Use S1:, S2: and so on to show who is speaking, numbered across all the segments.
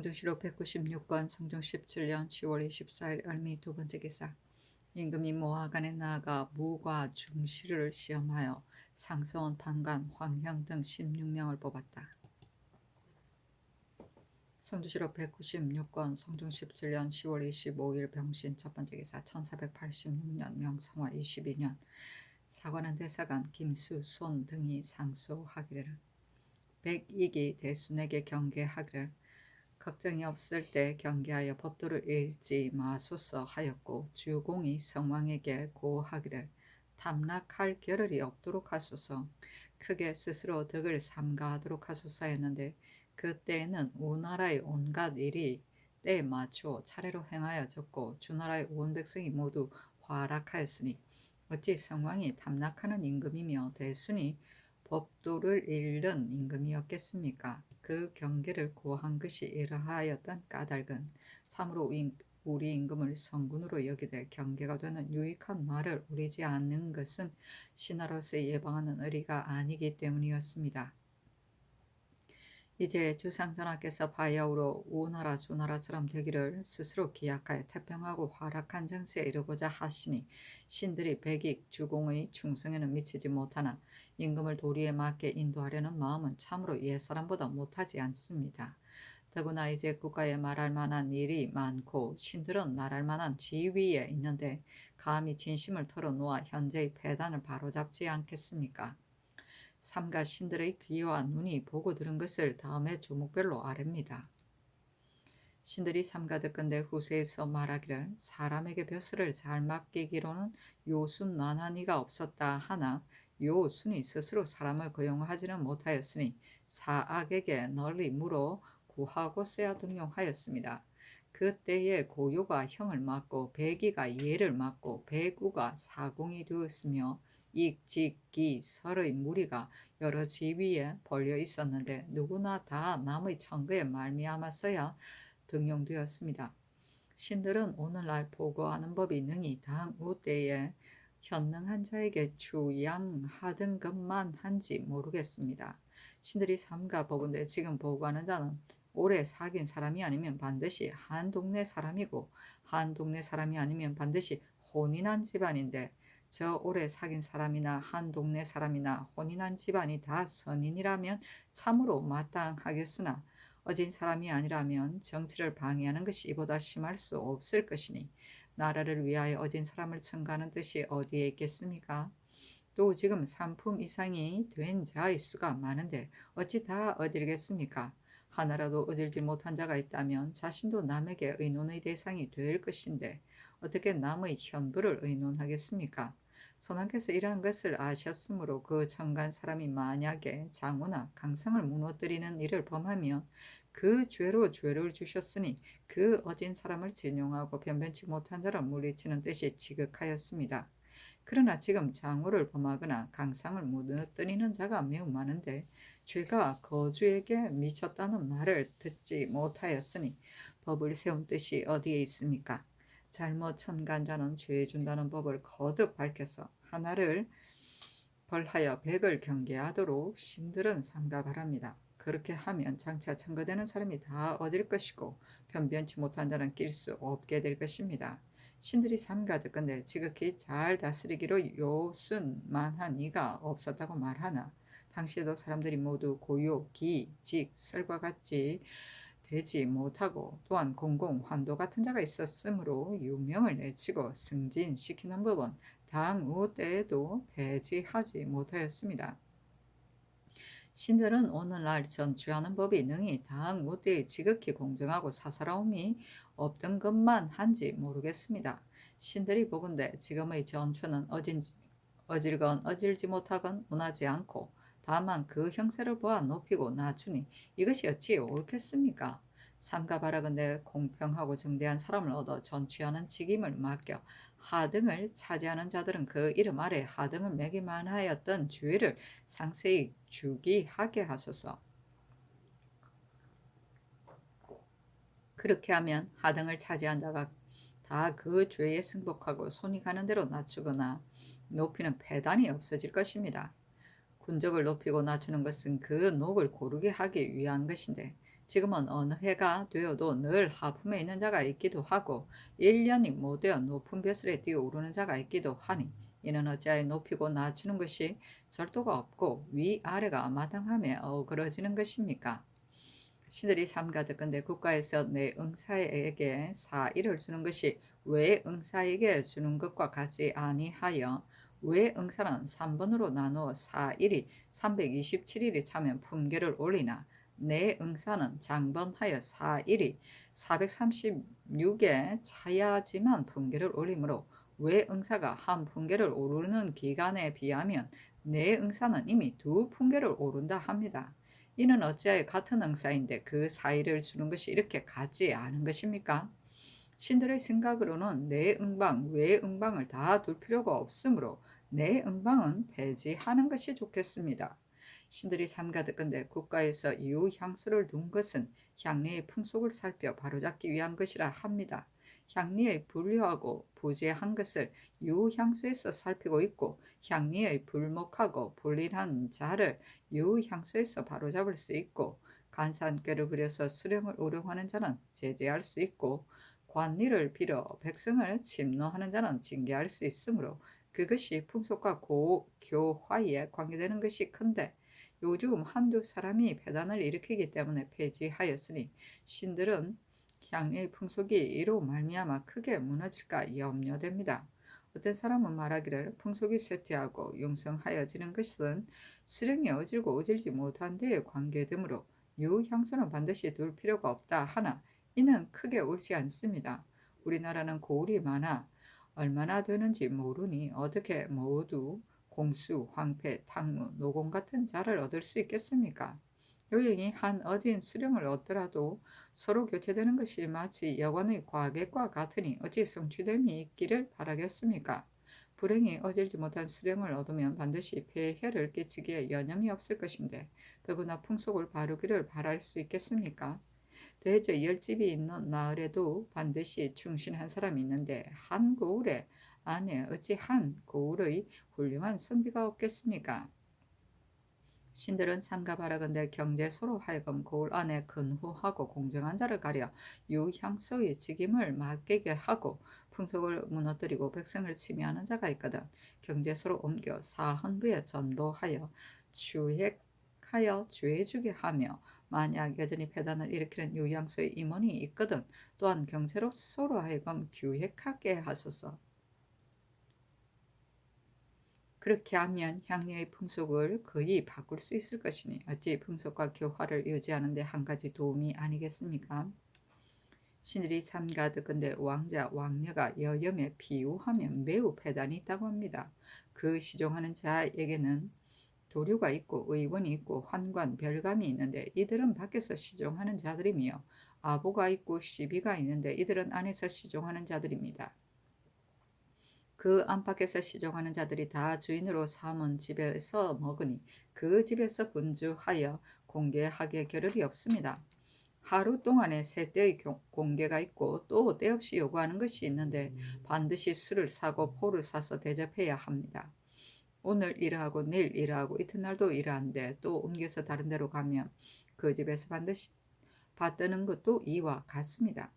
S1: 성중시록 196권 성중 17년 10월 24일 을미 두 번째 기사. 임금이 모하간에 나아가 무과 중시를 시험하여 상서원, 판관, 황형 등 16명을 뽑았다. 성주시록 196권 성중 17년 10월 25일 병신 첫 번째 기사. 1486년 명성화 22년 사관원 대사관 김수, 손 등이 상소하기를 백익이 대순에게 경계하기를 걱정이 없을 때 경계하여 법도를 읽지 마소서 하였고, 주공이 성왕에게 고하기를 탐락할 겨를이 없도록 하소서, 크게 스스로 덕을 삼가하도록 하소서 했는데, 그때에는 우나라의 온갖 일이 때에 맞추어 차례로 행하여졌고 주나라의 온 백성이 모두 활락하였으니 어찌 성왕이 탐락하는 임금이며 대순이 법도를 읽는 임금이었겠습니까? 그 경계를 고한 것이 이러하였던 까닭은 참으로 우리 임금을 성군으로 여기되 경계가 되는 유익한 말을 우리지 않는 것은 신하로서 예방하는 의리가 아니기 때문이었습니다. 이제 주상전하께서 바야흐로 우나라 주나라처럼 되기를 스스로 기약하여 태평하고 활락한 정세에 이르고자 하시니 신들이 백익 주공의 충성에는 미치지 못하나 임금을 도리에 맞게 인도하려는 마음은 참으로 옛사람보다 못하지 않습니다. 더구나 이제 국가에 말할 만한 일이 많고 신들은 말할 만한 지위에 있는데 감히 진심을 털어놓아 현재의 패단을 바로잡지 않겠습니까? 삼가 신들의 귀와 눈이 보고 들은 것을 다음에 조목별로 아렵니다. 신들이 삼가 듣건대 후세에서 말하기를 사람에게 벼슬을 잘 맡기기로는 요순 만한 이가 없었다 하나 요순이 스스로 사람을 고용하지는 못하였으니 사악에게 널리 물어 구하고서야 등용하였습니다. 그때에 고요가 형을 맡고 백이가 예를 맡고 백우가 사공이 되었으며 익, 직, 기, 설의 무리가 여러 지위에 벌려 있었는데 누구나 다 남의 청거에 말미암았어야 등용되었습니다. 신들은 오늘날 보고하는 법이 능히 당우 때에 현능한 자에게 주양하던 것만 한지 모르겠습니다. 신들이 삼가 보건대 지금 보고하는 자는 오래 사귄 사람이 아니면 반드시 한 동네 사람이고 한 동네 사람이 아니면 반드시 혼인한 집안인데 저 오래 사귄 사람이나 한 동네 사람이나 혼인한 집안이 다 선인이라면 참으로 마땅하겠으나 어진 사람이 아니라면 정치를 방해하는 것이 이보다 심할 수 없을 것이니 나라를 위하여 어진 사람을 청구하는 뜻이 어디에 있겠습니까? 또 지금 3품 이상이 된 자의 수가 많은데 어찌 다 어질겠습니까? 하나라도 어질지 못한 자가 있다면 자신도 남에게 의논의 대상이 될 것인데 어떻게 남의 현부를 의논하겠습니까? 선왕께서 이러한 것을 아셨으므로 그 청간 사람이 만약에 장우나 강상을 무너뜨리는 일을 범하면 그 죄로 죄를 주셨으니 그 어진 사람을 진용하고 변변치 못한 자를 물리치는 뜻이 지극하였습니다. 그러나 지금 장우를 범하거나 강상을 무너뜨리는 자가 매우 많은데 죄가 거주에게 미쳤다는 말을 듣지 못하였으니 법을 세운 뜻이 어디에 있습니까? 잘못 천간 자는 죄 준다는 법을 거듭 밝혀서 하나를 벌하여 백을 경계하도록 신들은 삼가 바랍니다. 그렇게 하면 장차 청거되는 사람이 다 얻을 것이고 변변치 못한 자는 낄 수 없게 될 것입니다. 신들이 삼가 듣건대 지극히 잘 다스리기로 요순만한 이가 없었다고 말하나 당시에도 사람들이 모두 고요, 기, 직, 설과 같이 되지 못하고 또한 공공, 환도 같은 자가 있었으므로 유명을 내치고 승진시키는 법은 당우 때에도 배제하지 못하였습니다. 신들은 오늘날 전주하는 법이 능히 당우 때에 지극히 공정하고 사사로움이 없던 것만 한지 모르겠습니다. 신들이 보건대 지금의 전투는 어질건 어질지 못하건 원하지 않고 다만 그 형세를 보아 높이고 낮추니 이것이 어찌 옳겠습니까? 삼가 바라건대 공평하고 정대한 사람을 얻어 전취하는 직임을 맡겨 하등을 차지하는 자들은 그 이름 아래 하등을 매기만 하였던 주의를 상세히 주기하게 하소서. 그렇게 하면 하등을 차지한 자가 다 그 죄에 승복하고 손이 가는 대로 낮추거나 높이는 패단이 없어질 것입니다. 군적을 높이고 낮추는 것은 그 녹을 고르게 하기 위한 것인데 지금은 어느 해가 되어도 늘 하품에 있는 자가 있기도 하고 1년이 못 되어 높은 벼슬에 뛰어오르는 자가 있기도 하니 이는 어찌하여 높이고 낮추는 것이 절도가 없고 위아래가 마땅함에 어그러지는 것입니까? 신들이 삼가듣건대 국가에서 내 응사에게 사일을 주는 것이 외 응사에게 주는 것과 같지 아니하여 외 응사는 3번으로 나누어 사일이 327일이 차면 품계를 올리나 내 응사는 장번하여 사일이 436에 차야지만 품계를 올리므로 외 응사가 한 품계를 오르는 기간에 비하면 내 응사는 이미 두 품계를 오른다 합니다. 이는 어찌하여 같은 응사인데 그 사이를 주는 것이 이렇게 같지 않은 것입니까? 신들의 생각으로는 내 응방, 외 응방을 다 둘 필요가 없으므로 내 응방은 폐지하는 것이 좋겠습니다. 신들이 삼가듣건대 국가에서 유향수를 둔 것은 향리의 풍속을 살펴 바로잡기 위한 것이라 합니다. 향리의 불효하고 부재한 것을 유향수에서 살피고 있고 향리의 불목하고 불일한 자를 유향수에서 바로잡을 수 있고 간사한 꾀를 부려서 수령을 우려하는 자는 제재할 수 있고 관리를 빌어 백성을 침노하는 자는 징계할 수 있으므로 그것이 풍속과 교화에 관계되는 것이 큰데 요즘 한두 사람이 배단을 일으키기 때문에 폐지하였으니 신들은 향리의 풍속이 이로 말미암아 크게 무너질까 염려됩니다. 어떤 사람은 말하기를 풍속이 쇠퇴하고 융성하여지는 것은 수령이 어질고 어질지 못한 데에 관계되므로 유향수는 반드시 둘 필요가 없다 하나 이는 크게 옳지 않습니다. 우리나라는 고을이 많아 얼마나 되는지 모르니 어떻게 모두 공수, 황폐, 탕무, 노공 같은 자를 얻을 수 있겠습니까? 요인이 한 어진 수령을 얻더라도 서로 교체되는 것이 마치 여관의 과객과 같으니 어찌 성취됨이 있기를 바라겠습니까? 불행히 어질지 못한 수령을 얻으면 반드시 폐해를 끼치기에 여념이 없을 것인데 더구나 풍속을 바르기를 바랄 수 있겠습니까? 대저 10집이 있는 마을에도 반드시 충신한 사람이 있는데 한 고을에 안에 어찌 한 고을의 훌륭한 선비가 없겠습니까? 신들은 삼가 바라건대 경제소로 하여금 고을 안에 근후하고 공정한 자를 가려 유향소의 직임을 맡기게 하고 풍속을 무너뜨리고 백성을 침해하는 자가 있거든 경제소로 옮겨 사헌부에 전도하여 추획하여 주해주게 하며 만약 여전히 배단을 일으키는 유향소의 임원이 있거든 또한 경제소로 하여금 규획하게 하소서. 그렇게 하면 향리의 풍속을 거의 바꿀 수 있을 것이니 어찌 풍속과 교화를 유지하는 데 한 가지 도움이 아니겠습니까? 신들이 삼가듣건대 왕자, 왕녀가 여염에 비유하면 매우 패단이 있다고 합니다. 그 시종하는 자에게는 도류가 있고 의원이 있고 환관, 별감이 있는데 이들은 밖에서 시종하는 자들이며 아보가 있고 시비가 있는데 이들은 안에서 시종하는 자들입니다. 그 안팎에서 시종하는 자들이 다 주인으로 삼은 집에서 먹으니 그 집에서 분주하여 공개하게 겨를이 없습니다. 하루 동안에 세 때의 공개가 있고 또 때없이 요구하는 것이 있는데 반드시 술을 사고 포를 사서 대접해야 합니다. 오늘 일하고 내일 일하고 이튿날도 일하는데 또 옮겨서 다른 데로 가면 그 집에서 반드시 받드는 것도 이와 같습니다.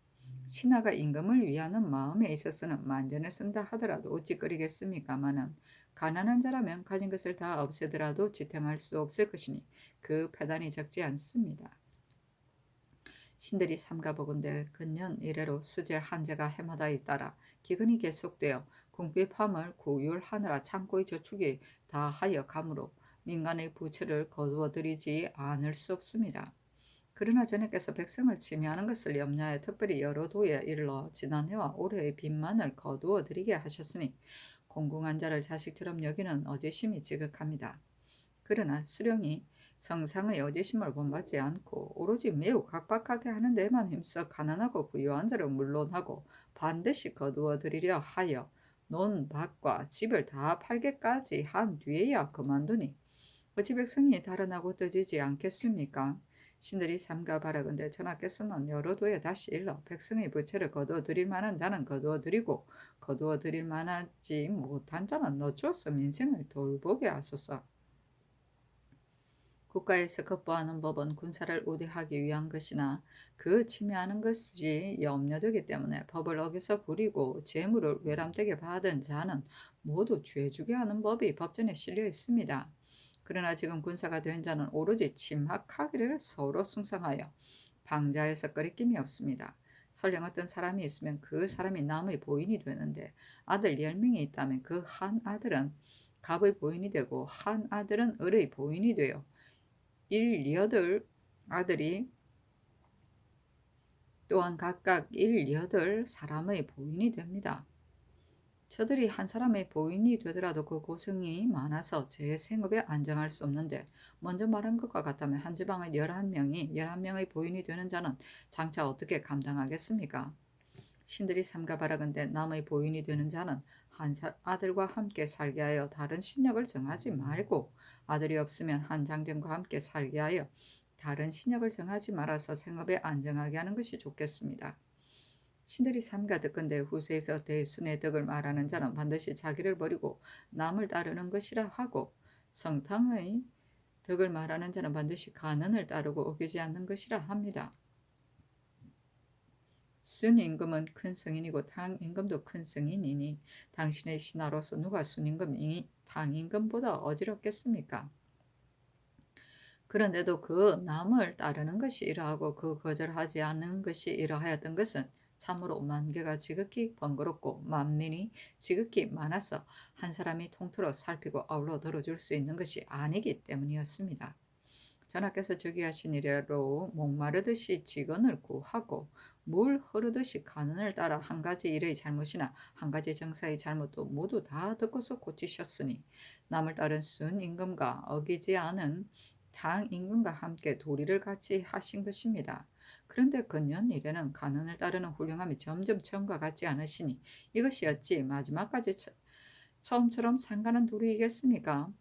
S1: 신하가 임금을 위하는 마음에 있어서는 만전을 쓴다 하더라도 어찌거리겠습니까마는 가난한 자라면 가진 것을 다 없애더라도 지탱할 수 없을 것이니 그 패단이 적지 않습니다. 신들이 삼가보건대 근년 이래로 수재 한제가 해마다 잇따라 기근이 계속되어 궁핍함을 고율하느라 창고의 저축이 다하여 가므로 민간의 부채를 거두어들이지 않을 수 없습니다. 그러나 전하께서 백성을 침해하는 것을 염려하여 특별히 여러 도에 일러 지난해와 올해의 빚만을 거두어 드리게 하셨으니 공공한 자를 자식처럼 여기는 어제심이 지극합니다. 그러나 수령이 성상의 어제심을 본받지 않고 오로지 매우 각박하게 하는 데만 힘써 가난하고 부유한 자를 물론하고 반드시 거두어 드리려 하여 논 밭과 집을 다 팔게까지 한 뒤에야 그만두니 어찌 백성이 달아나고 떠지지 않겠습니까? 신들이 삼가 바라건대 전하께서는 여러 도에 다시 일러 백성의 부채를 거두어 드릴 만한 자는 거두어 드리고 거두어 드릴 만하지 못한 자는 넣주어서 민생을 돌보게 하소서. 국가에서 급보하는 법은 군사를 우대하기 위한 것이나 그 침해하는 것이 염려되기 때문에 법을 어겨서 부리고 재물을 외람되게 받은 자는 모두 죄주게 하는 법이 법전에 실려 있습니다. 그러나 지금 군사가 된 자는 오로지 침학하기를 서로 숭상하여 방자에서 거리낌이 없습니다. 설령 어떤 사람이 있으면 그 사람이 남의 보인이 되는데 아들 10명이 있다면 그 한 아들은 갑의 보인이 되고 한 아들은 을의 보인이 되어 18 아들이 또한 각각 18 사람의 보인이 됩니다. 저들이 한 사람의 보인이 되더라도 그 고생이 많아서 제 생업에 안정할 수 없는데 먼저 말한 것과 같다면 한 지방의 11명이 11명의 보인이 되는 자는 장차 어떻게 감당하겠습니까? 신들이 삼가 바라건대 남의 보인이 되는 자는 한 아들과 함께 살게 하여 다른 신역을 정하지 말고 아들이 없으면 한 장정과 함께 살게 하여 다른 신역을 정하지 말아서 생업에 안정하게 하는 것이 좋겠습니다. 신들이 삼가 듣건대 후세에서 대순의 덕을 말하는 자는 반드시 자기를 버리고 남을 따르는 것이라 하고 성탕의 덕을 말하는 자는 반드시 간언을 따르고 어기지 않는 것이라 합니다. 순임금은 큰 성인이고 당임금도 큰 성인이니 당신의 신하로서 누가 순임금이 당임금보다 어지럽겠습니까? 그런데도 그 남을 따르는 것이 이러하고 그 거절하지 않는 것이 이러하였던 것은 참으로 만개가 지극히 번거롭고 만민이 지극히 많아서 한 사람이 통틀어 살피고 아울러 들어줄 수 있는 것이 아니기 때문이었습니다. 전하께서 즉위하신 이래로 목마르듯이 직언을 구하고 물 흐르듯이 간언을 따라 한 가지 일의 잘못이나 한 가지 정사의 잘못도 모두 다 듣고서 고치셨으니 남을 따른 순 임금과 어기지 않은 당 임금과 함께 도리를 같이 하신 것입니다. 그런데 근년 이래는 간언을 따르는 훌륭함이 점점 처음과 같지 않으시니 이것이 어찌 마지막까지 처음처럼 상가는 도리이겠습니까?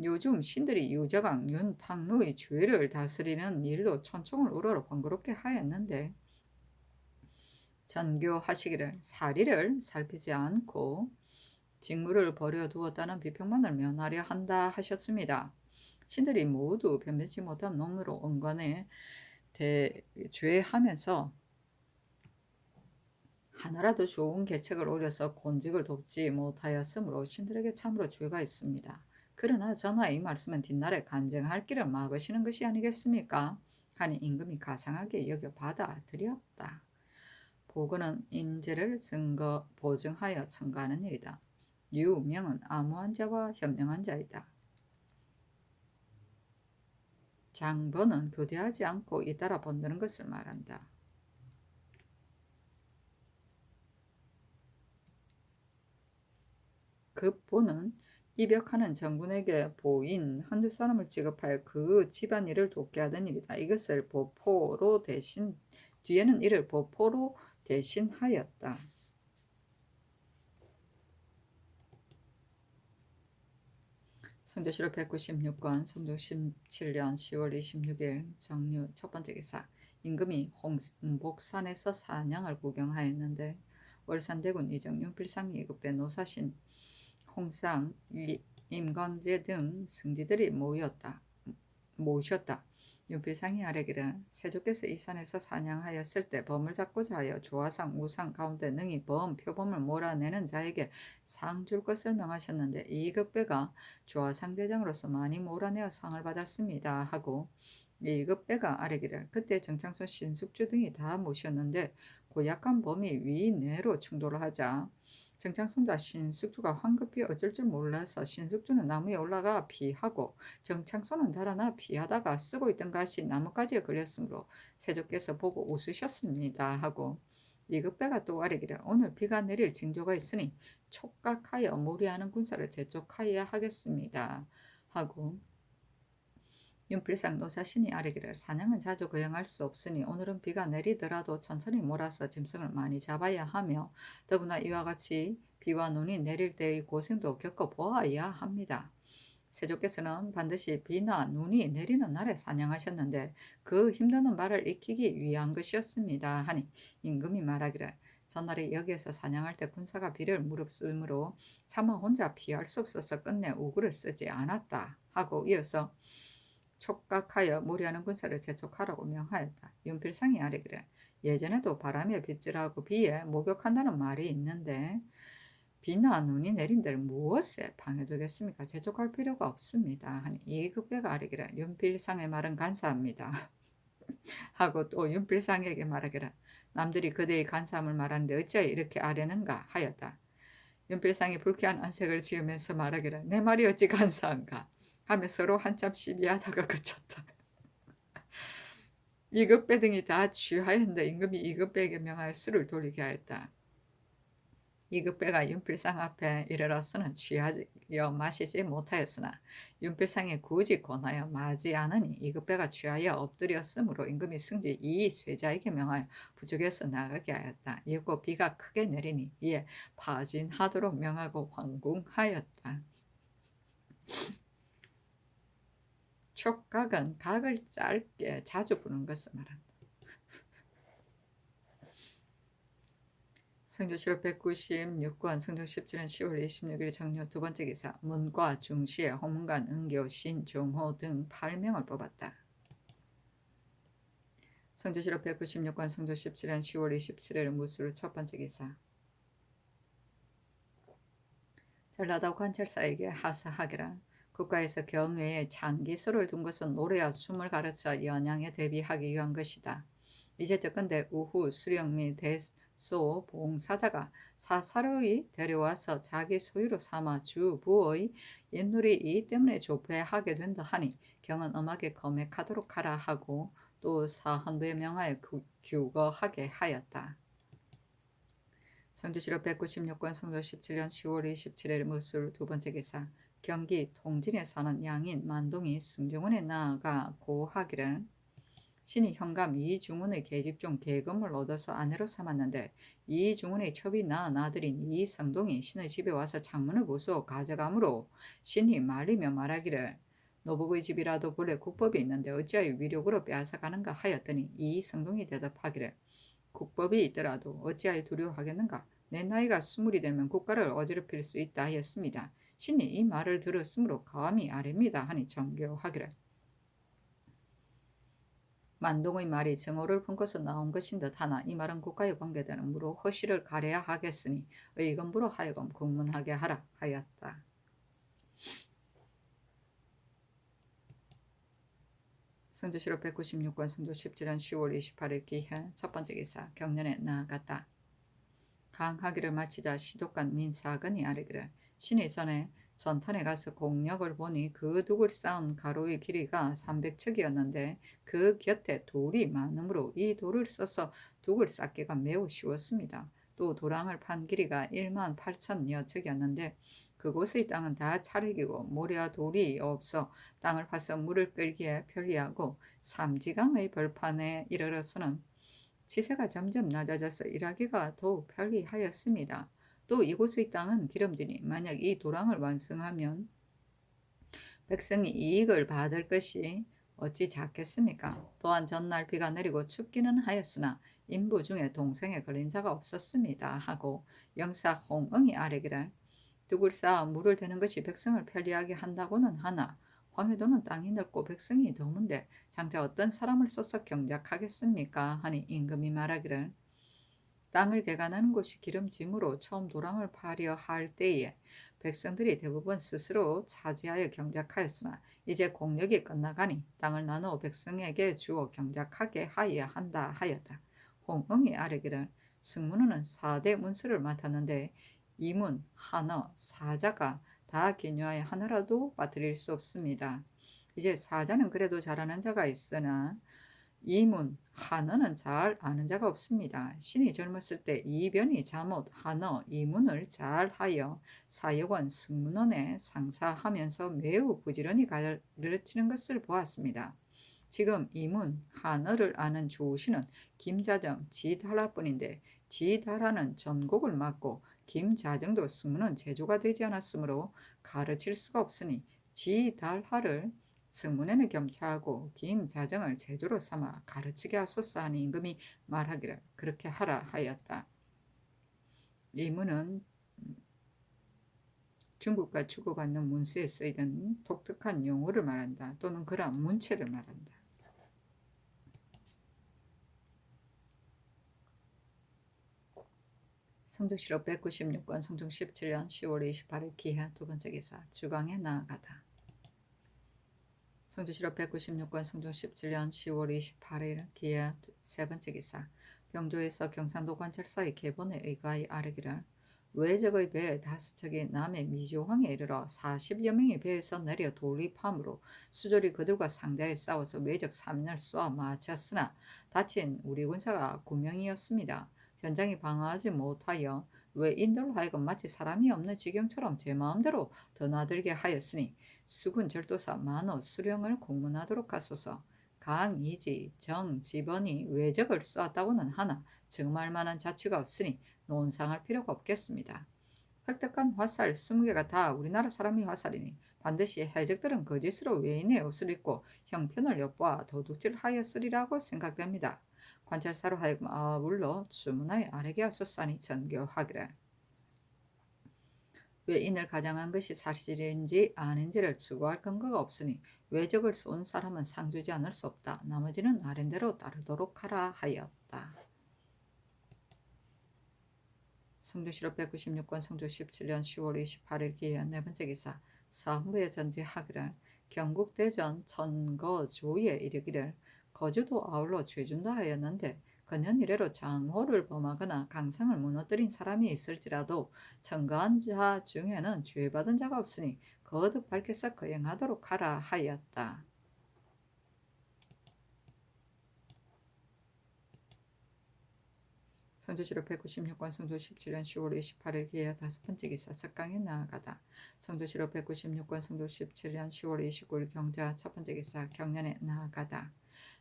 S1: 요즘 신들이 유저강 윤탕루의 죄를 다스리는 일로 천총을 우러러 번거롭게 하였는데 전교하시기를 사리를 살피지 않고 직무를 버려두었다는 비평만을 면하려 한다 하셨습니다. 신들이 모두 변변치 못한 놈으로 은관에 대죄하면서 하나라도 좋은 계책을 오려서 권직을 돕지 못하였으므로 신들에게 참으로 죄가 있습니다. 그러나 전하 이 말씀은 뒷날에 간증할 길을 막으시는 것이 아니겠습니까? 하니 임금이 가상하게 여겨 받아들였다. 보고는 인재를 보증하여 청구하는 일이다. 유명은 아무한 자와 현명한 자이다. 장번은 교대하지 않고 잇따라 번드는 것을 말한다. 급보는 입역하는 정군에게 보인 한두 사람을 지급하여 그 집안일을 돕게 하던 일이다. 이것을 보포로 대신 뒤에는 이를 보포로 대신하였다. 성조실록 196권 성종 17년 10월 26일 정유 첫 번째 기사. 임금이 홍복산에서 사냥을 구경하였는데 월산대군 이정 윤필상이 급배 노사신 홍상, 임광재 등 승지들이 모셨다. 윤필상이 아뢰기를 세조께서 이 산에서 사냥하였을 때 범을 잡고자 하여 조화상, 우상 가운데 능히 표범을 몰아내는 자에게 상 줄 것을 명하셨는데 이 급배가 조화상 대장으로서 많이 몰아내어 상을 받았습니다. 하고 이 급배가 아뢰기를 그때 정창선, 신숙주 등이 다 모셨는데 고약한 범이 위내로 충돌을 하자 정창순과 신숙주가 황급히 어쩔 줄 몰라서 신숙주는 나무에 올라가 피하고 정창순은 달아나 피하다가 쓰고 있던 것이 나뭇가지에 걸렸으므로 세조께서 보고 웃으셨습니다. 하고 이급배가 또 아뢰기를 오늘 비가 내릴 징조가 있으니 촉각하여 무리하는 군사를 재촉하여야 하겠습니다. 하고 윤필상 노사신이 아뢰기를 사냥은 자주 거행할 수 없으니 오늘은 비가 내리더라도 천천히 몰아서 짐승을 많이 잡아야 하며 더구나 이와 같이 비와 눈이 내릴 때의 고생도 겪어보아야 합니다. 세조께서는 반드시 비나 눈이 내리는 날에 사냥하셨는데 그 힘드는 말을 익히기 위한 것이었습니다. 하니 임금이 말하기를 전날에 여기에서 사냥할 때 군사가 비를 무릅쓰므로 차마 혼자 피할 수 없어서 끝내 우구를 쓰지 않았다 하고 이어서 촉각하여 무리하는 군사를 재촉하라고 명하였다. 윤필상이 아뢰기를 예전에도 바람에 빗질하고 비에 목욕한다는 말이 있는데 비나 눈이 내린 데를 무엇에 방해되겠습니까? 재촉할 필요가 없습니다. 하니 이급배가 아뢰기를 윤필상의 말은 간사합니다. 하고 또 윤필상에게 말하기를 남들이 그대의 간사함을 말하는데 어찌하여 이렇게 아뢰는가 하였다. 윤필상이 불쾌한 안색을 지으면서 말하기를 내 말이 어찌 간사한가 하며 서로 한참 시비하다가 그쳤다. 이급배 등이 다 취하였는데 임금이 이급배에게 명하여 술을 돌리게 하였다. 이급배가 윤필상 앞에 이르러서는 취하여 마시지 못하였으나 윤필상이 굳이 권하여 마지 않으니 이급배가 취하여 엎드렸으므로 임금이 승지 이 쇠자에게 명하여 부축해서 나가게 하였다. 이윽고 비가 크게 내리니 이에 파진하도록 명하고 황궁하였다. 촉각은 각을 짧게 자주 부는 것을 말한다. 성조실록 196권 성종 17년 10월 26일 정료 두 번째 기사 문과 중시에 허문관, 은교, 신, 종호 등 8명을 뽑았다. 성조실록 196권 성종 17년 10월 27일 무술 첫 번째 기사 전라도 관찰사에게 하사하기라 국가에서 경외에 장기소를 둔 것은 노래와 춤을 가르쳐 연양에 대비하기 위한 것이다. 이제 적건대 우후 수령 및 대소 봉사자가 사사로이 데려와서 자기 소유로 삼아 주부의 옛놀이 이 때문에 조폐하게 된다 하니 경은 엄하게 검액하도록 하라 하고 또 사헌부에 명하여 규거하게 하였다. 성주실록 196권 성조 17년 10월 27일 무술 두 번째 기사 경기 통진에 사는 양인 만동이 승정원에 나아가 고하기를 신이 현감 이중훈의 계집 중 계금을 얻어서 아내로 삼았는데 이중훈의 첩이 낳은 아들인 이성동이 신의 집에 와서 창문을 부수어 가져가므로 신이 말리며 말하기를 노복의 집이라도 본래 국법이 있는데 어찌하여 위력으로 빼앗아가는가 하였더니 이성동이 대답하기를 국법이 있더라도 어찌하여 두려워하겠는가? 내 나이가 20이 되면 국가를 어지럽힐 수 있다 하였습니다. 신이 이 말을 들었으므로 감히 아뢰입니다 하니 정교하기를 만동의 말이 정오를 품고서 나온 것인 듯 하나 이 말은 국가에 관계되는 무로 허실을 가려야 하겠으니 의건부로 하여금 국문하게 하라 하였다. 성조실록 196권 성조 17년 10월 28일 기해 첫 번째 기사 경련에 나아갔다. 강하기를 마치자 시독관 민사근이 아뢰기를 신이 전에 전탄에 가서 공력을 보니 그 둑을 쌓은 가로의 길이가 300척이었는데 그 곁에 돌이 많으므로 이 돌을 써서 둑을 쌓기가 매우 쉬웠습니다. 또 도랑을 판 길이가 1만 8천여 척이었는데 그곳의 땅은 다 차흙이고 모래와 돌이 없어 땅을 파서 물을 끌기에 편리하고 삼지강의 벌판에 이르러서는 지세가 점점 낮아져서 일하기가 더욱 편리하였습니다. 또 이곳의 땅은 기름지니 만약 이 도랑을 완성하면 백성이 이익을 받을 것이 어찌 작겠습니까? 또한 전날 비가 내리고 춥기는 하였으나 인부 중에 동생에 걸린 자가 없었습니다. 하고 영사 홍응이 아뢰기를 둑을 쌓아 물을 대는 것이 백성을 편리하게 한다고는 하나 황해도는 땅이 넓고 백성이 드문데 장차 어떤 사람을 써서 경작하겠습니까? 하니 임금이 말하기를 땅을 개간하는 곳이 기름짐으로 처음 도랑을 파려 할 때에 백성들이 대부분 스스로 차지하여 경작하였으나 이제 공력이 끝나가니 땅을 나누어 백성에게 주어 경작하게 하여야 한다 하였다. 홍응이 아뢰기를 승문호는 4대 문수를 맡았는데 이문, 한어, 사자가 다 기뉴하여 하나라도 빠뜨릴 수 없습니다. 이제 사자는 그래도 잘하는 자가 있으나 이문, 한어는 잘 아는 자가 없습니다. 신이 젊었을 때 이변이 잠옷, 한어, 이문을 잘하여 사역원, 승문원에 상사하면서 매우 부지런히 가르치는 것을 보았습니다. 지금 이문, 한어를 아는 조신은 김자정, 지달하뿐인데 지달하는 전곡을 맡고 김자정도 승문은 제조가 되지 않았으므로 가르칠 수가 없으니 지달하를 승문에는 겸차하고 김자정을 제조로 삼아 가르치게 하소서 하니 임금이 말하기를 그렇게 하라 하였다. 이문은 중국과 주고받는 문서에 쓰이던 독특한 용어를 말한다 또는 그러한 문체를 말한다. 성조실록 196권 성종 17년 10월 28일 기하 두 번째 기사 주광에 나아가다. 성조실록 196권 성종 17년 10월 28일 기하 세 번째 기사 병조에서 경상도 관찰사의 계본에 의거하여 아뢰기를 외적의 배 5척이 남해 미조항에 이르러 40여 명의 배에서 내려 돌입함으로 수졸이 그들과 상대하여 싸워서 외적 3인을 쏘아 마쳤으나 다친 우리 군사가 9명이었습니다. 현장이 방어하지 못하여 외인들로 하여금 마치 사람이 없는 지경처럼 제 마음대로 드나들게 하였으니 수군 절도사 만호 수령을 공문하도록 하소서. 강, 이지, 정, 지번이 외적을 쏘았다고는 하나 증말 만한 자취가 없으니 논상할 필요가 없겠습니다. 획득한 화살 20개가 다 우리나라 사람의 화살이니 반드시 해적들은 거짓으로 외인의 옷을 입고 형편을 엿보아 도둑질하였으리라고 생각됩니다. 관찰사로 하여금 아울러 주문하여 아뢰게 하소서니 전교하기를. 외인을 가장한 것이 사실인지 아닌지를 추구할 근거가 없으니 외적을 쏜 사람은 상주지 않을 수 없다. 나머지는 아랜대로 따르도록 하라 하였다. 성조실록 196권 성조 17년 10월 28일 기한 네 번째 기사 사헌부에 전지하기를 경국대전 천거조에 이르기를 거주도 아울러 죄준다 하였는데 근현 이래로 장호를 범하거나 강상을 무너뜨린 사람이 있을지라도 청거한 자 중에는 죄받은 자가 없으니 거듭 밝혀서 거행하도록 하라 하였다. 성조실록 196권 성조 17년 10월 28일 기하 다섯 번째 기사 석강에 나아가다. 성조실록 196권 성조 17년 10월 29일 경자 첫 번째 기사 경련에 나아가다.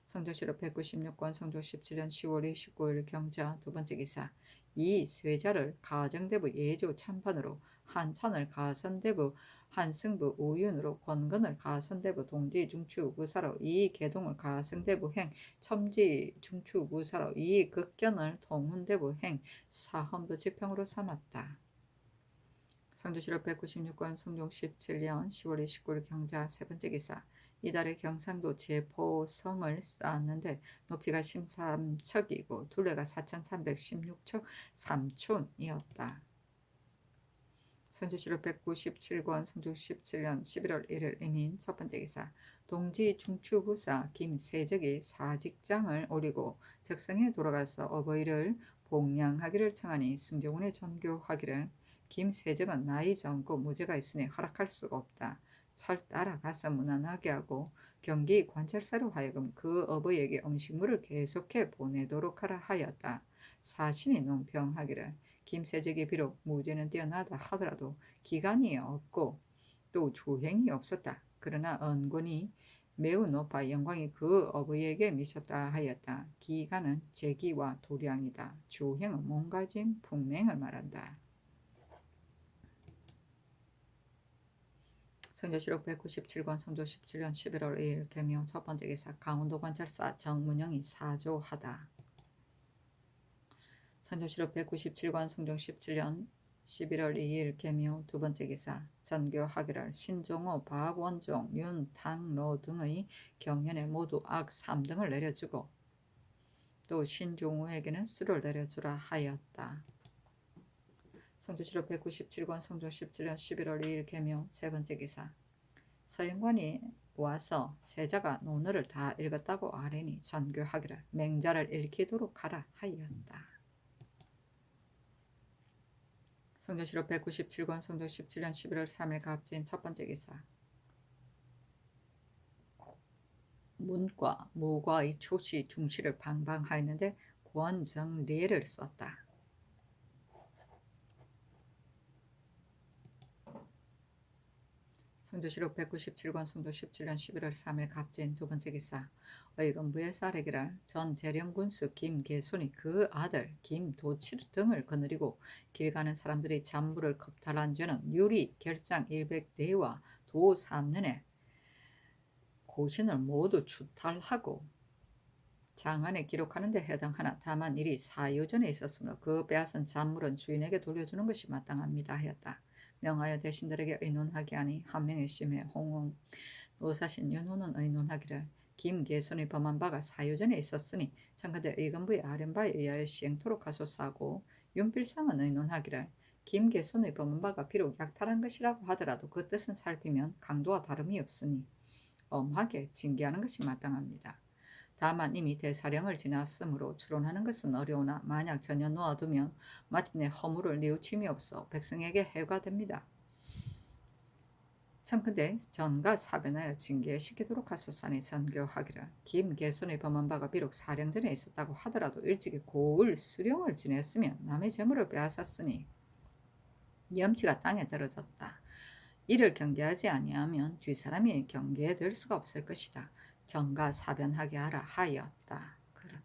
S1: 성조실록 196권 성조 17년 10월 29일 경자 두 번째 기사 이 쇠자를 가정대부 예조 참판으로 한찬을 가선대부 한승부 우윤으로 권근을 가선대부 동지 중추부사로 이 개동을 가성대부 행 첨지 중추부사로 이 극견을 동훈대부 행 사헌부 지평으로 삼았다. 성조실록 196권 성종 17년 10월 29일 경자 세 번째 기사 이달에 경상도 제포성을 쌓았는데 높이가 13척이고 둘레가 4,316척 3촌이었다. 성조실록 197권 성종 17년 11월 1일 이민 첫 번째 기사 동지 중추부사 김세적이 사직장을 오리고 적성에 돌아가서 어버이를 봉양하기를 청하니 승정원에 전교하기를 김세적은 나이 젊고 무죄가 있으니 허락할 수가 없다. 잘 따라가서 무난하게 하고 경기 관찰사로 하여금 그 어버이에게 음식물을 계속해 보내도록 하라 하였다. 사신이 논평하기를 김세적이 비록 무죄는 뛰어나다 하더라도 기간이 없고 또 조행이 없었다. 그러나恩권이 매우 높아 영광이 그 어버이에게 미쳤다 하였다. 기간은 재기와 도량이다. 조행은 몸가짐 풍맹을 말한다. 성조실록 197권 성조 17년 11월 2일 개묘 첫 번째 기사 강원도 관찰사 정문영이 사조하다. 성조실록 197권 성종 17년 11월 2일 개묘 두 번째 기사 전교하기를 신종호, 박원종, 윤탕로 등의 경연에 모두 악 3등을 내려주고 또 신종호에게는 수를 내려주라 하였다. 성조실록 197권 성종 17년 11월 2일 개묘 세 번째 기사 서영관이 와서 세자가 논어를 다 읽었다고 아뢰니 전교하기를 맹자를 읽히도록 하라 하였다. 성조실록 197권 성종 17년 11월 3일 갑진 첫 번째 기사 문과 무과의 초시 중시를 방방하였는데 권정리를 썼다. 성조실록 197권 성조 17년 11월 3일 갑진 두 번째 기사 의금부의 사례기를 전 재령군수 김계손이 그 아들 김도칠 등을 거느리고 길 가는 사람들이 잠부를 겁탈한 죄는 유리 결장 100대와 도 3년에 고신을 모두 추탈하고 장안에 기록하는 데 해당하나 다만 일이 사유전에 있었으므로 그 빼앗은 잔물은 주인에게 돌려주는 것이 마땅합니다 하였다. 명하여 대신들에게 의논하게 하니 한 명의 심해 홍홍 노사신 윤호는 의논하기를 김계손이 범한 바가 사유전에 있었으니 청와대 의금부의 아련바에 의하여 시행토록 하소서하고 윤필상은 의논하기를 김계손의 범한 바가 비록 약탈한 것이라고 하더라도 그 뜻은 살피면 강도와 다름이 없으니 엄하게 징계하는 것이 마땅합니다. 다만 이미 대사령을 지났으므로 추론하는 것은 어려우나 만약 전혀 놓아두면 마침내 허물을 뉘우침이 없어 백성에게 해가 됩니다. 청컨대 전가 사변하여 징계시키도록 하소서니 전교하기를 김계손의 범한 바가 비록 사령전에 있었다고 하더라도 일찍이 고을 수령을 지냈으면 남의 재물을 빼앗았으니 염치가 땅에 떨어졌다. 이를 경계하지 아니하면 뒷사람이 경계될 수가 없을 것이다. 전가 사변하게 하라 하였다. 그렇다.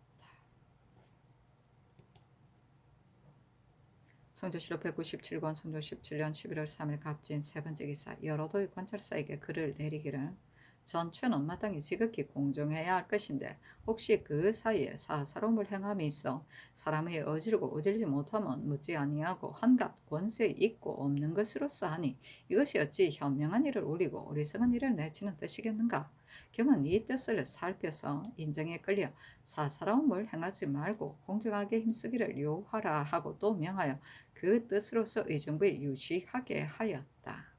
S1: 성조실록 197권 성조 17년 11월 3일 갑진 세 번째 기사 여러도의 관찰사에게 글을 내리기를 전체는 마땅히 지극히 공정해야 할 것인데 혹시 그 사이에 사사로움을 행함이 있어 사람의 어지르고 어질지 못하면 묻지 아니하고 한갓 권세 있고 없는 것으로서 하니 이것이 어찌 현명한 일을 올리고 어리석은 일을 내치는 뜻이겠는가? 경은 이 뜻을 살펴서 인정에 끌려 사사로움을 행하지 말고 공정하게 힘쓰기를 요하라 하고 또 명하여 그 뜻으로서 의정부에 유지하게 하였다.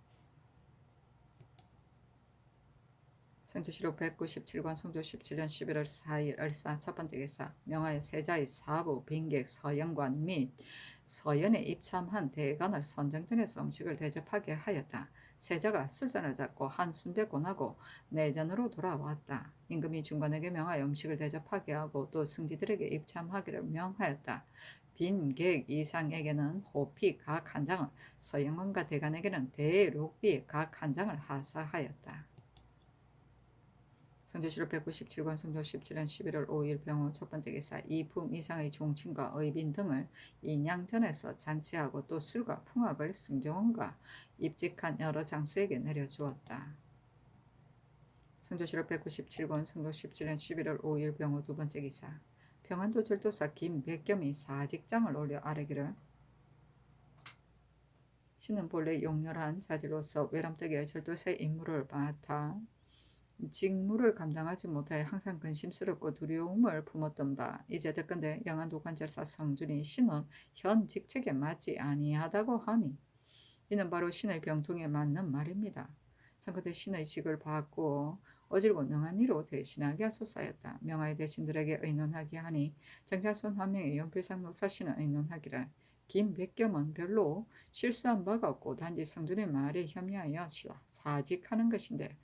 S1: 성조실록 197권 성조 17년 11월 4일 을사 첫 번째 기사 명하여 세자의 사부 빈객 서연관 및 서연에 입참한 대관을 선정전에서 음식을 대접하게 하였다. 세자가 술잔을 잡고 한숨 뱉고나고 내전으로 돌아왔다. 임금이 중관에게 명하여 음식을 대접하게 하고 또 승지들에게 입참하기를 명하였다. 빈객 이상에게는 호피 각 한 장을 서연관과 대관에게는 대록비 각 한 장을 하사하였다. 성조실록 197권 성조 17년 11월 5일 병호 첫 번째 기사 이품 이상의 종친과 의빈 등을 인양전에서 잔치하고 또 술과 풍악을 승정원과 입직한 여러 장수에게 내려주었다. 성조실록 197권 성조 17년 11월 5일 병호 두 번째 기사 평안도 절도사 김백겸이 사직장을 올려 아뢰기를 신은 본래 용렬한 자질로서 외람되게 절도사의 임무를 맡아 직무를 감당하지 못하여 항상 근심스럽고 두려움을 품었던 바 이제 듣건대 영안도 관찰사 성준이 신은 현 직책에 맞지 아니하다고 하니 이는 바로 신의 병통에 맞는 말입니다. 참그대 신의 직을 받고 어질고 능한 이로 대신하게 하소서하였다. 명하의 대신들에게 의논하게 하니 정장손 한 명의 연필상 노사신은 의논하기를 김백겸은 별로 실수한 바가 없고 단지 성준의 말에 혐의하여 사직하는 것인데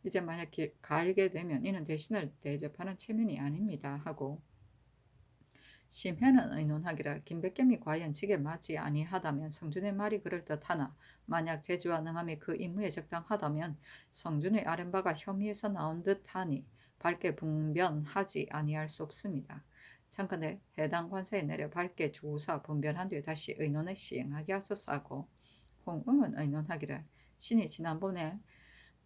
S1: 이제 만약 갈게 되면 이는 대신을 대접하는 체면이 아닙니다 하고 심해는 의논하기를 김백겸이 과연 직에 맞지 아니하다면 성준의 말이 그럴듯하나 만약 재주와 능함이 그 임무에 적당하다면 성준의 아랫바가 혐의에서 나온 듯하니 밝게 분변하지 아니할 수 없습니다. 참건대 해당 관사에 내려 밝게 조사 분변한 뒤에 다시 의논을 시행하게 하소서하고 홍응은 의논하기를 신이 지난번에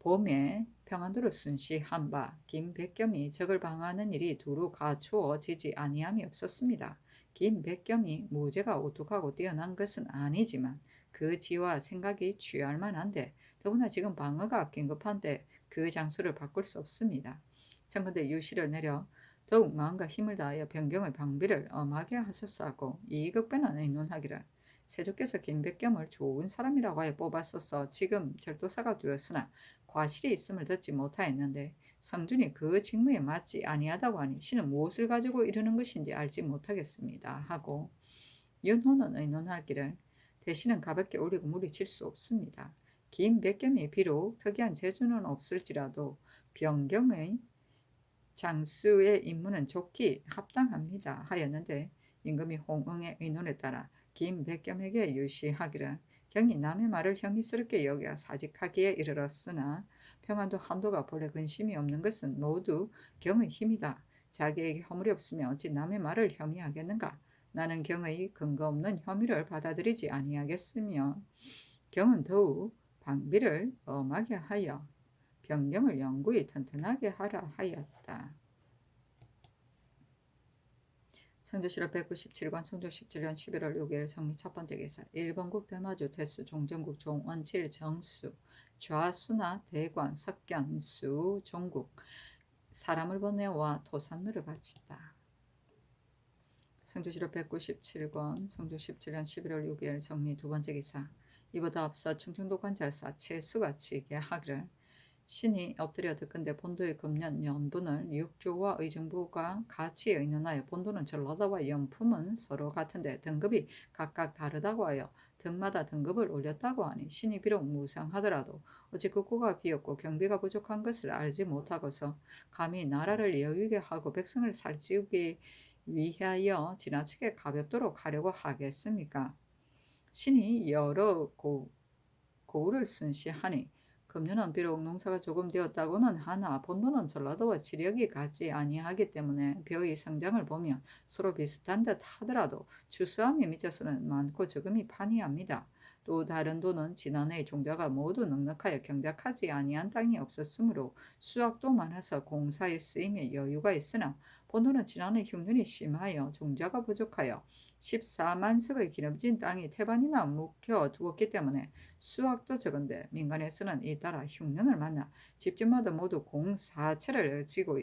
S1: 봄에 평안도를 순시한 바 김백겸이 적을 방어하는 일이 두루 갖추어지지 아니함이 없었습니다. 김백겸이 무죄가 오뚝하고 뛰어난 것은 아니지만 그 지와 생각이 취할 만한데 더구나 지금 방어가 긴급한데 그 장소를 바꿀 수 없습니다. 청컨대 유시를 내려 더욱 마음과 힘을 다하여 변경의 방비를 엄하게 하셨사고 이익변은 의논하기를 세조께서 김백겸을 좋은 사람이라고 하여 뽑았어서 지금 절도사가 되었으나 과실이 있음을 듣지 못하였는데 성준이 그 직무에 맞지 아니하다고 하니 신은 무엇을 가지고 이르는 것인지 알지 못하겠습니다 하고 윤호는 의논하기를 대신은 가볍게 올리고 무리칠 수 없습니다. 김백겸이 비록 특이한 재주는 없을지라도 변경의 장수의 임무는 좋기 합당합니다 하였는데 임금이 홍응의 의논에 따라 김백겸에게 유시하기를 경이 남의 말을 혐의스럽게 여겨 사직하기에 이르렀으나 평안도 한도가 본래 근심이 없는 것은 모두 경의 힘이다. 자기에게 허물이 없으면 어찌 남의 말을 혐의하겠는가. 나는 경의 근거 없는 혐의를 받아들이지 아니하겠으며 경은 더욱 방비를 엄하게 하여 변경을 영구히 튼튼하게 하라 하였다. 성조실록 197권 성조 17년 11월 6일 정리 첫 번째 기사. 일본국 대마주 대수 종전국 종원칠 정수 좌수나 대관 석견수 종국 사람을 보내와 토산물을 바친다. 성조실록 197권 성조 17년 11월 6일 정리 두 번째 기사. 이보다 앞서 충청도 관찰사 최수가 치게 하기를 신이 엎드려 듣건대 본도의 금년 연분을 육조와 의정부가 같이 의논하여 본도는 전라도와 연품은 서로 같은데 등급이 각각 다르다고 하여 등마다 등급을 올렸다고 하니 신이 비록 무상하더라도 어찌 국고가 비었고 경비가 부족한 것을 알지 못하고서 감히 나라를 여유게 하고 백성을 살찌우기 위하여 지나치게 가볍도록 하려고 하겠습니까? 신이 여러 고을을 순시하니 금년은 비록 농사가 조금 되었다고는 하나 본도는 전라도와 지력이 같지 아니하기 때문에 벼의 성장을 보면 서로 비슷한 듯 하더라도 추수함에 미쳐서는 많고 적음이 판이합니다. 또 다른 도는 지난해 종자가 모두 넉넉하여 경작하지 아니한 땅이 없었으므로 수확도 많아서 공사에 쓰임에 여유가 있으나 본도는 지난해 흉년이 심하여 종자가 부족하여 14만석의 기름진 땅이 태반이나 묵혀 두었기 때문에 수확도 적은데 민간에서는 이따라 흉년을 만나 집집마다 모두 공사체를 지고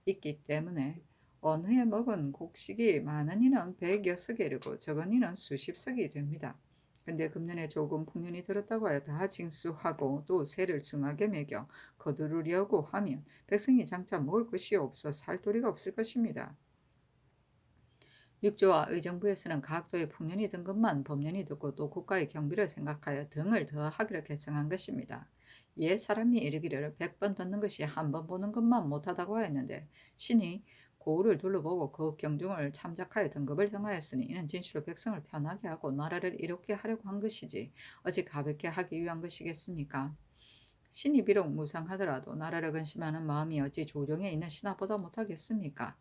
S1: 있기 때문에 어느 해 먹은 곡식이 많은 이는 100여석에 이르고 적은 이는 수십석이 됩니다. 근데 금년에 조금 풍년이 들었다고 하여 다 징수하고 또 새를 중하게 매겨 거두르려고 하면 백성이 장차 먹을 것이 없어 살 도리가 없을 것입니다. 육조와 의정부에서는 각 도의 풍년이 든 것만 법년이 듣고 또 국가의 경비를 생각하여 등을 더하기로 결정한 것입니다. 옛 사람이 이르기를 100번 듣는 것이 한 번 보는 것만 못하다고 하였는데 신이 고을을 둘러보고 그 경중을 참작하여 등급을 정하였으니 이는 진실로 백성을 편하게 하고 나라를 이롭게 하려고 한 것이지 어찌 가볍게 하기 위한 것이겠습니까? 신이 비록 무상하더라도 나라를 근심하는 마음이 어찌 조정에 있는 신하보다 못하겠습니까?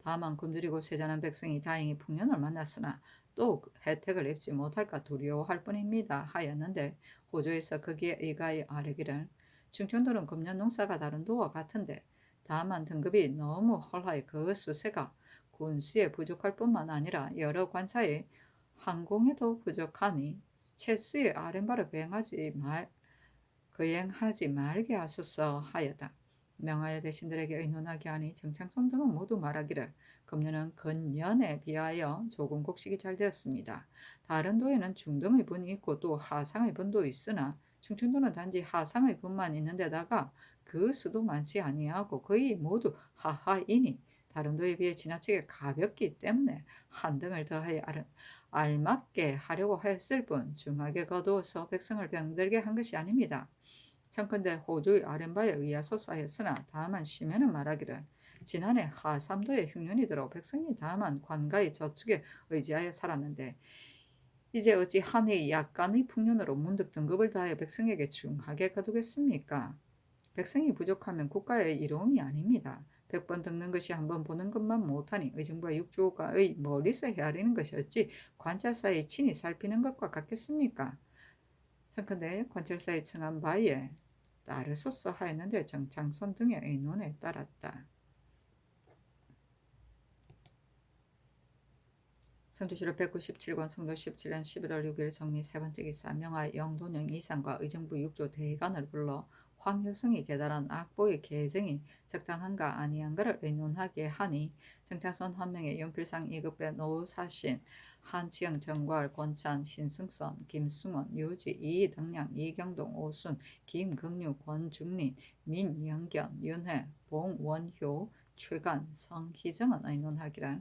S1: 다만 굶주리고 세잔한 백성이 다행히 풍년을 만났으나 또 혜택을 입지 못할까 두려워할 뿐입니다 하였는데 호조에서 거기에 의가에 아뢰기를 충청도는 금년 농사가 다른 도와 같은데 다만 등급이 너무 헐하여 그 수세가 군수에 부족할 뿐만 아니라 여러 관사의 항공에도 부족하니 채수의 아랫바를 거행하지 말게 하소서 하였다. 명하여 대신들에게 의논하게 하니 정창손 등은 모두 말하기를 금년은 근년에 비하여 조금 곡식이 잘 되었습니다. 다른 도에는 중등의 분이 있고 또 하상의 분도 있으나 충청도는 단지 하상의 분만 있는 데다가 그 수도 많지 아니하고 거의 모두 하하이니 다른 도에 비해 지나치게 가볍기 때문에 한 등을 더하여 알맞게 하려고 하였을 뿐 중하게 거두어서 백성을 병들게 한 것이 아닙니다. 청컨대 호주의 아렌바에 의하소서 했으나 다만 심해는 말하기를 지난해 하삼도에 흉년이 들어 백성이 다만 관가의 저축에 의지하여 살았는데 이제 어찌 한 해의 약간의 풍년으로 문득 등급을 다하여 백성에게 중하게 거두겠습니까? 백성이 부족하면 국가의 이로움이 아닙니다. 100번 듣는 것이 한 번 보는 것만 못하니 의정부와 육조가의 멀리서 헤아리는 것이 어찌 관찰사의 친히 살피는 것과 같겠습니까? 청컨대 관찰사의 청한 바에 따르소서 하였는데 정창손 등의 의논에 따랐다. 성조실록 197권 성조 17년 11월 6일 정리 세 번째 기사. 명하 영돈영 이상과 의정부 육조 대관을 불러 황효성이 계달한 악보의 개정이 적당한가 아니한가를 의논하게 하니 정창손 한 명의 연필상 2급의 노사신 한치영 정괄 권찬 신승선 김승원 유지 이등량 이경동 오순 김극류 권중린 민영견 윤회 봉원효 최간 성희정은 의논하기를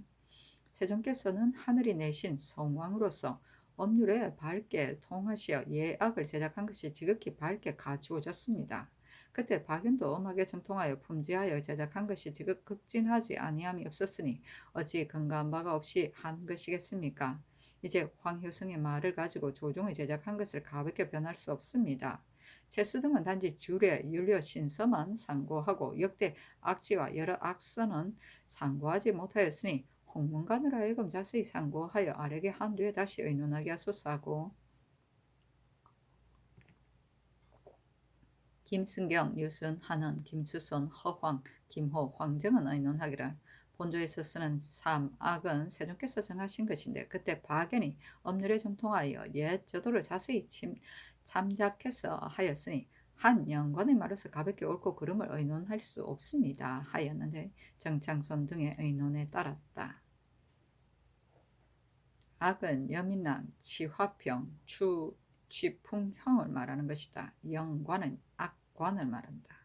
S1: 세종께서는 하늘이 내신 성왕으로서 법률에 밝게 통하시어 예악을 제작한 것이 지극히 밝게 갖추어졌습니다. 그때 박연도 엄하게 정통하여 품지하여 제작한 것이 지극 극진하지 아니함이 없었으니 어찌 근거한 바가 없이 한 것이겠습니까? 이제 황효성의 말을 가지고 조종이 제작한 것을 가볍게 변할 수 없습니다. 채수 등은 단지 주례, 윤려, 신서만 상고하고 역대 악지와 여러 악서는 상고하지 못하였으니 홍문관으로 하여금 자세히 상고하여 아래게 한 뒤에 다시 의논하게 하소서 하고 김승경, 유순, 한은, 김수손, 허황, 김호, 황정은 의논하기를 본조에서 쓰는 삼악은 세종께서 정하신 것인데 그때 박연이 법률에 정통하여 옛 제도를 자세히 참작해서 하였으니 한 영관의 말로서 가볍게 옳고 그름을 의논할 수 없습니다 하였는데 정창손 등의 의논에 따랐다. 악은 여민랑, 치화평, 취풍형을 말하는 것이다. 영관은 악관을 말한다.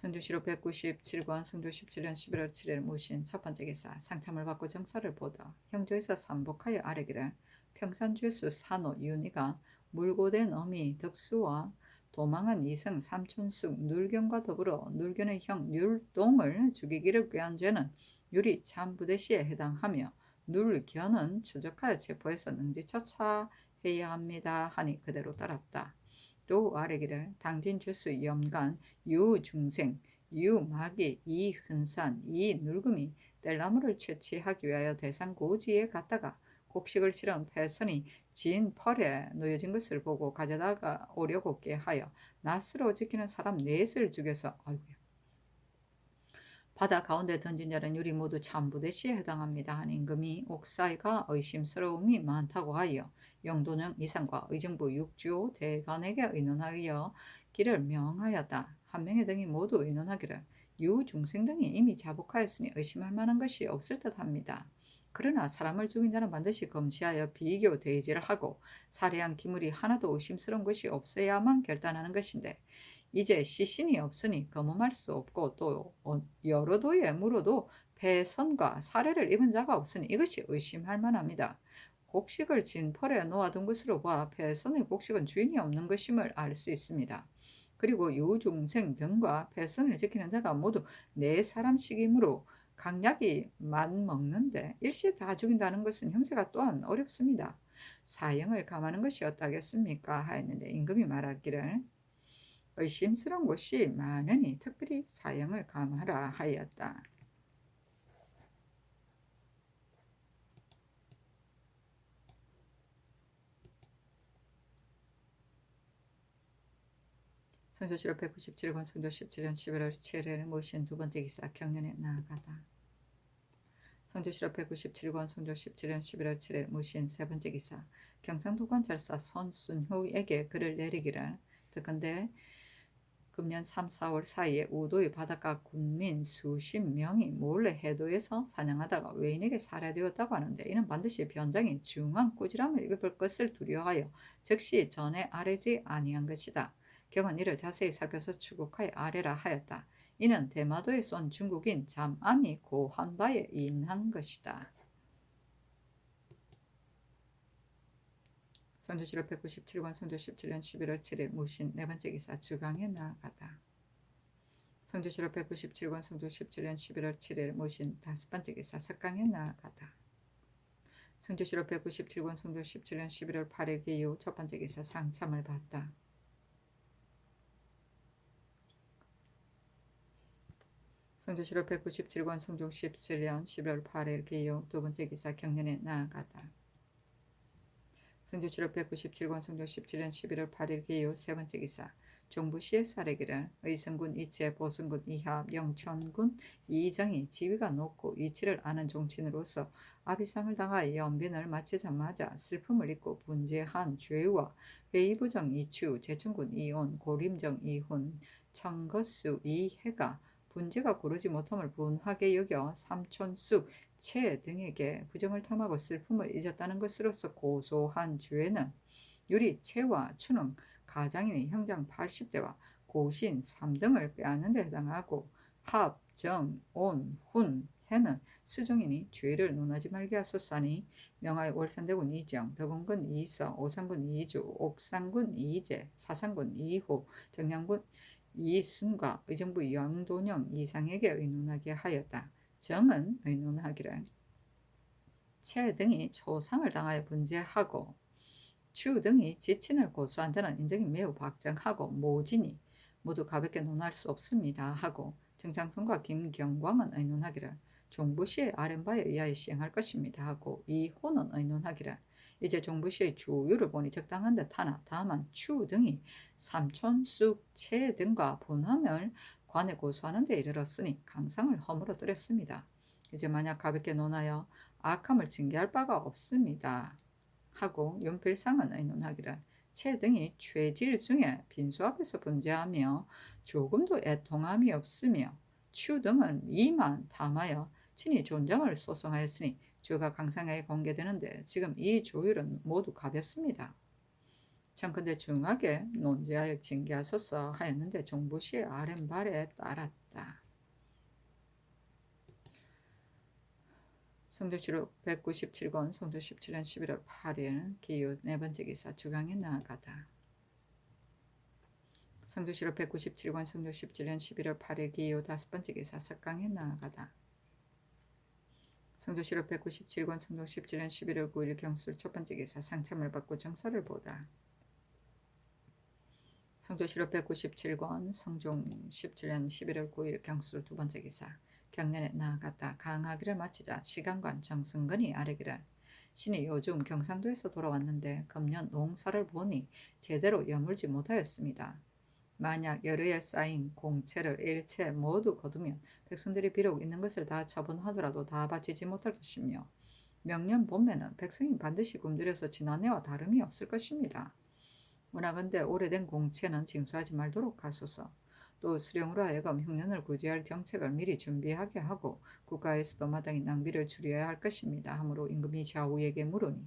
S1: 성조시로 197권 성조 17년 11월 7일 무신 첫 번째 기사 상참을 받고 정사를 보다 형조에서 삼복하여 아뢰기를 평산죄수 산호 윤희가 물고된 어미 덕수와 도망한 이승 삼촌숙 눌견과 더불어 눌견의 형 율동을 죽이기를 꾀한 죄는 율이 참부대시에 해당하며 눌견은 추적하여 체포해서 능지처차해야 합니다 하니 그대로 따랐다. 또 아뢰기를 당진 죄수 염간 유중생 유마기 이흔산 이눌금이 뗄나무를 채취하기 위하여 대상 고지에 갔다가 곡식을 실은 패선이 진 펄에 놓여진 것을 보고 가져다가 오려고 꾀하여 낫으로 지키는 사람 넷을 죽여서 바다 가운데 던진 자는 유리 모두 참부대시에 해당합니다 한 임금이 옥사이가 의심스러움이 많다고 하여 영도령 이상과 의정부 육주 대관에게 의논하여 기를 명하였다. 한명회 등이 모두 의논하기를 유중생 등이 이미 자복하였으니 의심할 만한 것이 없을 듯합니다. 그러나 사람을 죽인 자는 반드시 검시하여 비교 대지를 하고 살해한 기물이 하나도 의심스러운 것이 없어야만 결단하는 것인데 이제 시신이 없으니 검음할 수 없고 또 여러 도에 물어도 폐선과 살해를 입은 자가 없으니 이것이 의심할 만합니다. 곡식을 진 펄에 놓아둔 것으로 봐 폐선의 곡식은 주인이 없는 것임을 알 수 있습니다. 그리고 유중생 등과 폐선을 지키는 자가 모두 4사람씩이므로 강약이 맞먹는데 일시에 다 죽인다는 것은 형세가 또한 어렵습니다. 사형을 감하는 것이 어떠하겠습니까 하였는데 임금이 말하기를 의심스러운 곳이 많으니 특별히 사형을 감하라 하였다. 성조실록 197권 성조 17년 11월 7일 모신 두 번째 기사 경련에 나아가다. 성조실록 197권 성조 17년 11월 7일 모신 세 번째 기사 경상도관 잘사 선순효에게 글을 내리기를 듣건대 금년 3, 4월 사이에 우도의 바닷가 군민 수십 명이 몰래 해도에서 사냥하다가 외인에게 살해되었다고 하는데 이는 반드시 변장이 중한 꾸지람을 입을 것을 두려워하여 즉시 전에 아뢰지 아니한 것이다. 경은 이를 자세히 살펴서 추국하여 아뢰라 하였다. 이는 대마도에 쏜 중국인 잠암이 고한 바에 인한 것이다. 성조실록 197권 성조 17년 11월 7일 무신 네 번째 기사 주강에 나아가다. 성조실록 197권 성조 17년 11월 7일 무신 다섯 번째 기사 석강에 나아가다. 성조실록 197권 성조 17년 11월 8일 기후 첫 번째 기사 상참을 받다. 성조실록 197권 성조 17년 11월 8일 기후 두 번째 기사 경련에 나아가다. 성조실록 197권 성조 17년 11월 8일 기후 세 번째 기사 종부시의 사례기를 의성군 이채 보성군 이합 영천군 이정이 지위가 높고 위치를 아는 종친으로서 아비상을 당하여 연빈을 마치자마자 슬픔을 잊고 분재한 죄와 회의부정 이추 제천군 이온 고림정 이훈 청거수 이해가 분재가 고르지 못함을 분하게 여겨 삼촌숙 채 등에게 부정을 탐하고 슬픔을 잊었다는 것으로서 고소한 죄는 유리 채와 추는 가장인이 형장 80대와 고신 3등을 빼앗는 데 해당하고 합, 정, 온, 훈, 해는 수정인이 죄를 논하지 말게 하소서니 명하여 월산대군 이정, 덕원군 이서, 오산군 이주, 옥산군 이재, 사산군 이호, 정량군 이순과 의정부 영돈영 이상에게 의논하게 하였다. 정은 의논하기를 채 등이 초상을 당하여 분재하고 추 등이 지친을 고소한 자는 인정이 매우 박정하고 모진이 모두 가볍게 논할 수 없습니다 하고 정창선과 김경광은 의논하기를 종부시의 아랜바에 의하여 시행할 것입니다 하고 이호는 의논하기를 이제 종부시의 주유를 보니 적당한 듯하나 다만 추 등이 삼촌, 쑥, 채 등과 분함을 관에 고소하는 데 이르렀으니 강상을 허물어뜨렸습니다. 이제 만약 가볍게 논하여 악함을 징계할 바가 없습니다. 하고 윤필상은 의논하기를 채 등이 죄질 중에 빈수 앞에서 분재하며 조금도 애통함이 없으며 추 등은 이만 탐하여 친히 존장을 소송하였으니 주가 강상에게 공개되는데 지금 이 조율은 모두 가볍습니다. 청컨대 중하게 논지하여 징계하소서 하였는데 종부시의 아랫말에 따랐다. 성조시록 197권 성조 17년 11월 8일 기유 네번째 기사 주강에 나아가다. 성조시록 197권 성조 17년 11월 8일 기유 다섯번째 기사 석강에 나아가다. 성조시록 197권 성조 17년 11월 9일 경술 첫번째 기사 상참을 받고 정사를 보다. 성조시록 197권 성종 17년 11월 9일 경술 두번째 기사 경년에 나아갔다. 강하기를 마치자 시간관 정승근이 아뢰기를 신이 요즘 경상도에서 돌아왔는데 금년 농사를 보니 제대로 여물지 못하였습니다. 만약 여러에 쌓인 공채를 일체 모두 거두면 백성들이 비록 있는 것을 다 처분하더라도 다 바치지 못할 것이며 명년 봄에는 백성이 반드시 굶주려서 지난해와 다름이 없을 것입니다. 원하건대 오래된 공채는 징수하지 말도록 하소서. 또 수령으로 하여금 흉년을 구제할 정책을 미리 준비하게 하고 국가에서도 마땅히 낭비를 줄여야 할 것입니다. 하므로 임금이 좌우에게 물으니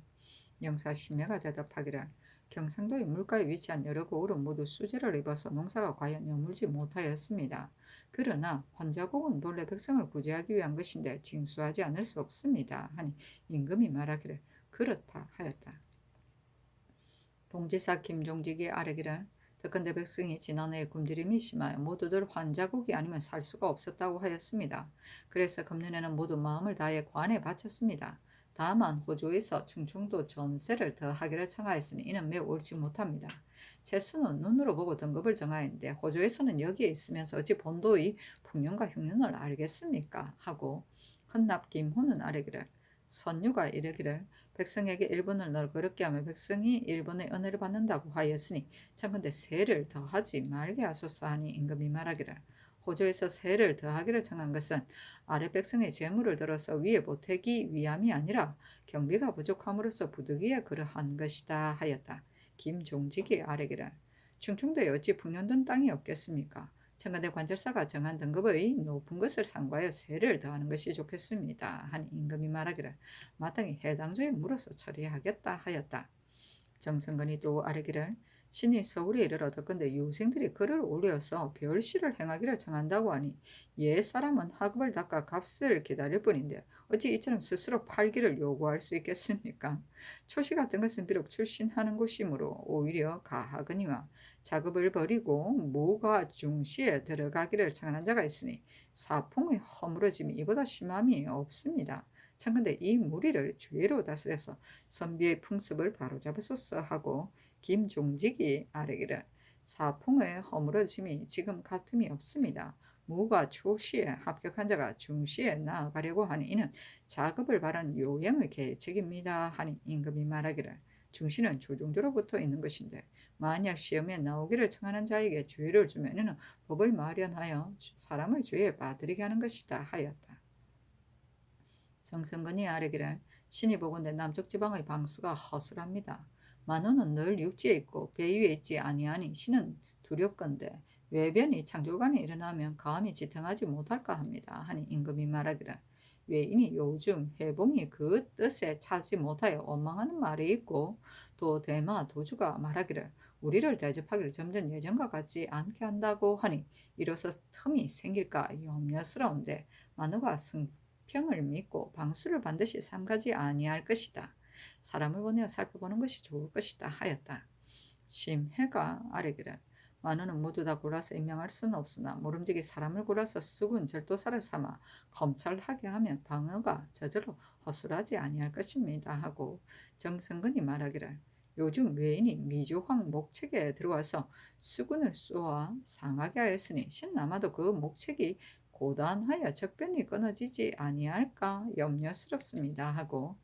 S1: 영사심해가 대답하기를 경상도의 물가에 위치한 여러 고을은 모두 수재를 입어서 농사가 과연 여물지 못하였습니다. 그러나 환자곡은 본래 백성을 구제하기 위한 것인데 징수하지 않을 수 없습니다. 하니 임금이 말하기를 그렇다 하였다. 동지사 김종직이 아뢰기를 특근대 백성이 지난해에 굶주림이 심하여 모두들 환자국이 아니면 살 수가 없었다고 하였습니다. 그래서 금년에는 모두 마음을 다해 관에 바쳤습니다. 다만 호조에서 충청도 전세를 더하기를 청하였으니 이는 매우 옳지 못합니다. 채수는 눈으로 보고 등급을 정하였는데 호조에서는 여기에 있으면서 어찌 본도의 풍년과 흉년을 알겠습니까? 하고 헌납 김호는 아뢰기를 선유가 이르기를 백성에게 일분을 널그럽게 하며 백성이 일분의 은혜를 받는다고 하였으니 청컨대 세를 더하지 말게 하소서 하니 임금이 말하기를 호조에서 세를 더하기를 청한 것은 아래 백성의 재물을 들어서 위에 보태기 위함이 아니라 경비가 부족함으로써 부득이에 그러한 것이다 하였다. 김종직이 아뢰기를 충청도에 어찌 풍년된 땅이 없겠습니까? 청와대 관절사가 정한 등급의 높은 것을 상고하여 세를 더하는 것이 좋겠습니다. 하니 임금이 말하기를 마땅히 해당 조에 물어서 처리하겠다 하였다. 정승건이 또 아뢰기를 신이 서울에 이르러 듣건대 유생들이 글을 올려서 별시를 행하기를 청한다고 하니 옛 사람은 학업을 닦아 값을 기다릴 뿐인데 어찌 이처럼 스스로 팔기를 요구할 수 있겠습니까? 초시 같은 것은 비록 출신하는 곳이므로 오히려 가하거니와 작업을 버리고 무과 중시에 들어가기를 청하는 자가 있으니 사풍의 허물어짐이 이보다 심함이 없습니다. 청컨대 이 무리를 주의로 다스려서 선비의 풍습을 바로잡으소서 하고 김종직이 아뢰기를 사풍의 허물어짐이 지금 같음이 없습니다. 무가 초시에 합격한 자가 중시에 나아가려고 하니 이는 작업을 바란 요양의 계책입니다. 하니 임금이 말하기를 중시는 조종조로부터 있는 것인데 만약 시험에 나오기를 청하는 자에게 주의를 주면 이는 법을 마련하여 사람을 주의에 빠뜨리게 하는 것이다 하였다. 정승건이 아뢰기를 신이 보건대 남쪽 지방의 방수가 허술합니다. 만호는 늘 육지에 있고 배 위에 있지 아니하니 신은 두렵건대 외변이 창졸간에 일어나면 감히 지탱하지 못할까 합니다. 하니 임금이 말하기를 외인이 요즘 해봉이 그 뜻에 차지 못하여 원망하는 말이 있고 또 대마 도주가 말하기를 우리를 대접하기를 점점 예전과 같지 않게 한다고 하니 이로써 틈이 생길까 염려스러운데 만호가 승평을 믿고 방수를 반드시 삼가지 아니할 것이다. 사람을 보내어 살펴보는 것이 좋을 것이다 하였다. 심해가 아뢰기를 만호는 모두 다 골라서 임명할 수는 없으나 모름지기 사람을 골라서 쑥은 절도사를 삼아 검찰하게 하면 방어가 저절로 허술하지 아니할 것입니다 하고 정승근이 말하기를 요즘 외인이 미주황 목책에 들어와서 수군을 쏘아 상하게 하였으니 신은 아마도 그 목책이 고단하여 적변이 끊어지지 아니할까 염려스럽습니다 하고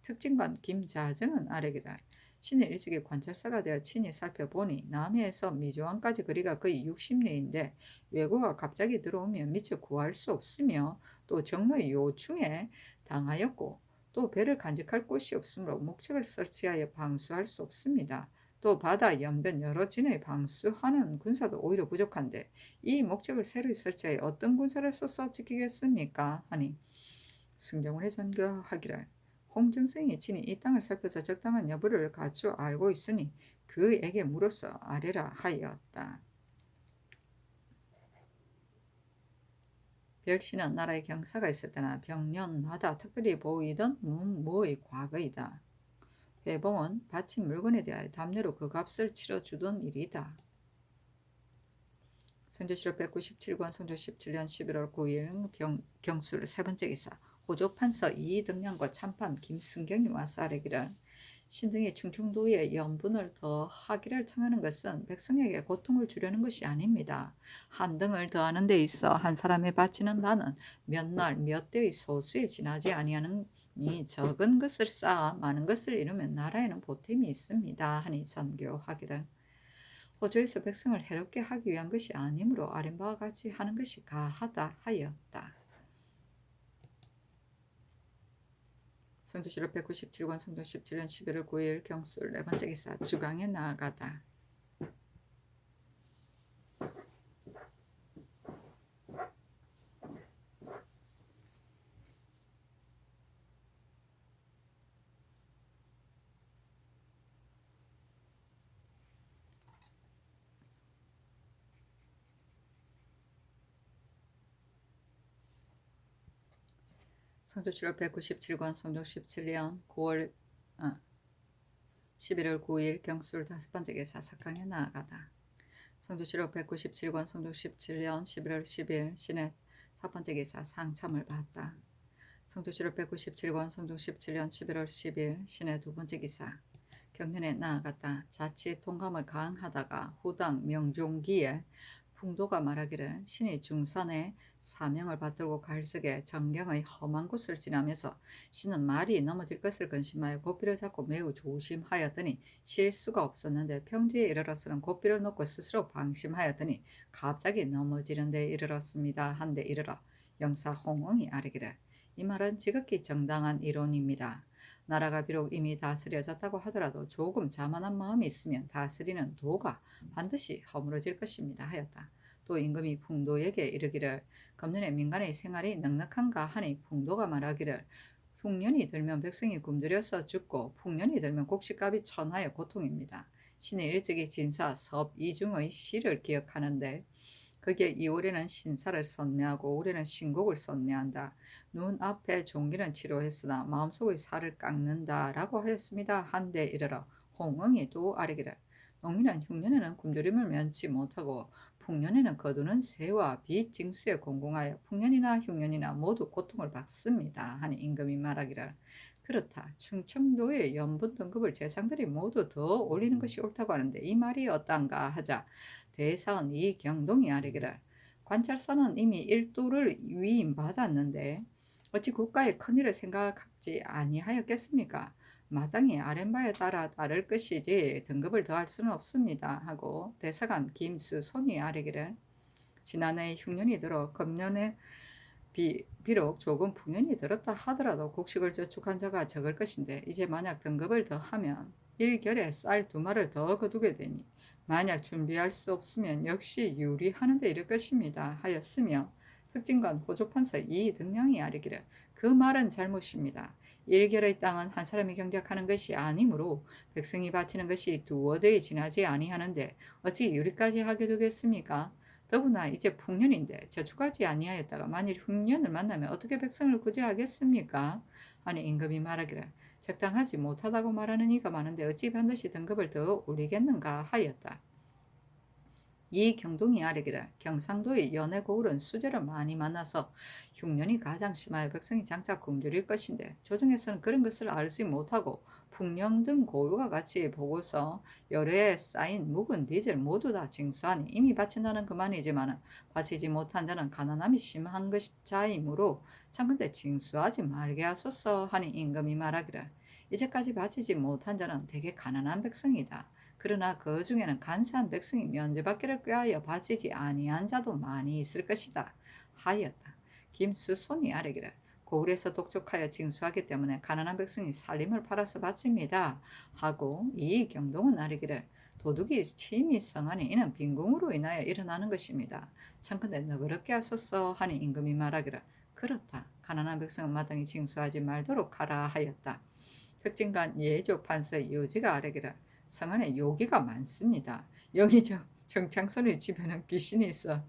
S1: 특징관 김자정은 아뢰기를 신의 일찍이 관찰사가 되어 친히 살펴보니 남해에서 미조항까지 거리가 거의 60리인데 외구가 갑자기 들어오면 미처 구할 수 없으며 또 정로의 요충에 당하였고 또 배를 간직할 곳이 없으므로 목책을 설치하여 방수할 수 없습니다. 또 바다 연변 여러 진에 방수하는 군사도 오히려 부족한데 이 목책을 새로 설치하여 어떤 군사를 써서 지키겠습니까? 하니 승정원의 전교하기를 홍정승이 친히 이 땅을 살펴서 적당한 여부를 갖추어 알고 있으니 그에게 물어서 아뢰라 하였다. 별신은 나라의 경사가 있을 때나 병년마다 특별히 보이던 문무의 과거이다. 회봉은 바친 물건에 대하여 담례로 그 값을 치러주던 일이다. 성조실록 197권 성조 17년 11월 9일 경술 세 번째 기사 호조판서 이등량과 참판 김승경이 와서 아뢰기를 신등이 충청도에 연분을 더하기를 청하는 것은 백성에게 고통을 주려는 것이 아닙니다. 한등을 더하는 데 있어 한 사람이 바치는 바는 몇 날 몇 대의 소수에 지나지 아니하는 이 적은 것을 쌓아 많은 것을 이루면 나라에는 보탬이 있습니다. 하니 전교하기를 호조에서 백성을 해롭게 하기 위한 것이 아니므로 아랫바와 같이 하는 것이 가하다 하였다. 성조실록 197권 성조 17년 11월 9일 경술 네 번째 기사 주강에 나아가다. 성조실록 197권 성조 17년 11월 9일 경술 다섯 번째 기사 석강에 나아가다. 성조실록 197권 성조 17년 11월 10일 신의 첫 번째 기사 상참을 받다. 성조실록 197권 성조 17년 11월 10일 신의 두 번째 기사 경련에 나아갔다. 자칫 통감을 강하다가 후당 명종기에 풍도가 말하기를 신이 중산에 사명을 받들고 갈석에 정경의 험한 곳을 지나면서 신은 말이 넘어질 것을 근심하여 고삐를 잡고 매우 조심하였더니 실수가 없었는데 평지에 이르러서는 고삐를 놓고 스스로 방심하였더니 갑자기 넘어지는 데 이르렀습니다. 한데 이르러 영사 홍응이 아뢰기를 이 말은 지극히 정당한 이론입니다. 나라가 비록 이미 다스려졌다고 하더라도 조금 자만한 마음이 있으면 다스리는 도가 반드시 허물어질 것입니다 하였다. 또 임금이 풍도에게 이르기를 금년에 민간의 생활이 넉넉한가 하니 풍도가 말하기를 흉년이 들면 백성이 굶주려서 죽고 풍년이 들면 곡식값이 천하의 고통입니다. 신의 일찍이 진사 섭 이중의 시를 기억하는데 거기에 2월에는 신사를 선묘하고 5월에는 신곡을 선묘한다. 눈앞에 종기는 치료했으나 마음속의 살을 깎는다 라고 하였습니다. 한데 이르러 홍응이 또 아뢰기를 농민은 흉년에는 굶주림을 면치 못하고 풍년에는 거두는 새와 빛 징수에 공공하여 풍년이나 흉년이나 모두 고통을 받습니다. 하니 임금이 말하기를 그렇다. 충청도의 연분 등급을 재상들이 모두 더 올리는 것이 옳다고 하는데 이 말이 어떤가 하자 대사원 이경동이 아뢰기를 관찰사는 이미 일도를 위임받았는데 어찌 국가의 큰일을 생각하지 아니하였겠습니까? 마땅히 아랫바에 따라 따를 것이지 등급을 더할 수는 없습니다. 하고 대사관 김수손이 아뢰기를 지난해 흉년이 들어 금년에 비록 조금 풍년이 들었다 하더라도 곡식을 저축한 자가 적을 것인데 이제 만약 등급을 더하면 일결에 쌀 2마를 더 거두게 되니 만약 준비할 수 없으면 역시 유리하는 데 이를 것입니다 하였으며 특징관 호조판서 이등량이 아뢰기를 그 말은 잘못입니다. 일결의 땅은 한 사람이 경작하는 것이 아니므로 백성이 바치는 것이 두어 대에 지나지 아니하는데 어찌 유리까지 하게 되겠습니까? 더구나 이제 풍년인데 저축하지 아니하였다가 만일 흉년을 만나면 어떻게 백성을 구제하겠습니까? 하니 임금이 말하기를 적당하지 못하다고 말하는 이가 많은데 어찌 반드시 등급을 더 올리겠는가 하였다. 이 경동이 아뢰기를 경상도의 연해 고을은 수재를 많이 만나서 흉년이 가장 심하여 백성이 장차 굶주릴 것인데 조정에서는 그런 것을 알지 못하고 풍령 등 고을과 같이 보고서 여러 해 쌓인 묵은 빚을 모두 다 징수하니 이미 바친다는 그만이지만 바치지 못한 자는 가난함이 심한 자이므로 참근대 징수하지 말게 하소서 하니 임금이 말하기를 이제까지 바치지 못한 자는 대개 가난한 백성이다. 그러나 그 중에는 간사한 백성이 면제받기를 꾀하여 바치지 아니한 자도 많이 있을 것이다 하였다. 김수손이 아뢰기를 고을에서 독촉하여 징수하기 때문에 가난한 백성이 살림을 팔아서 바칩니다 하고, 이 경동은 아뢰기를 도둑이 침이 성하니 이는 빈궁으로 인하여 일어나는 것입니다. 청컨대 너그럽게 하소서 하니 임금이 말하기를 그렇다. 가난한 백성은 마땅히 징수하지 말도록 하라 하였다. 특징간 예조 판서의 요지가 아뢰기를 성안에 요기가 많습니다. 여기 정창선의 집에는 귀신이 있어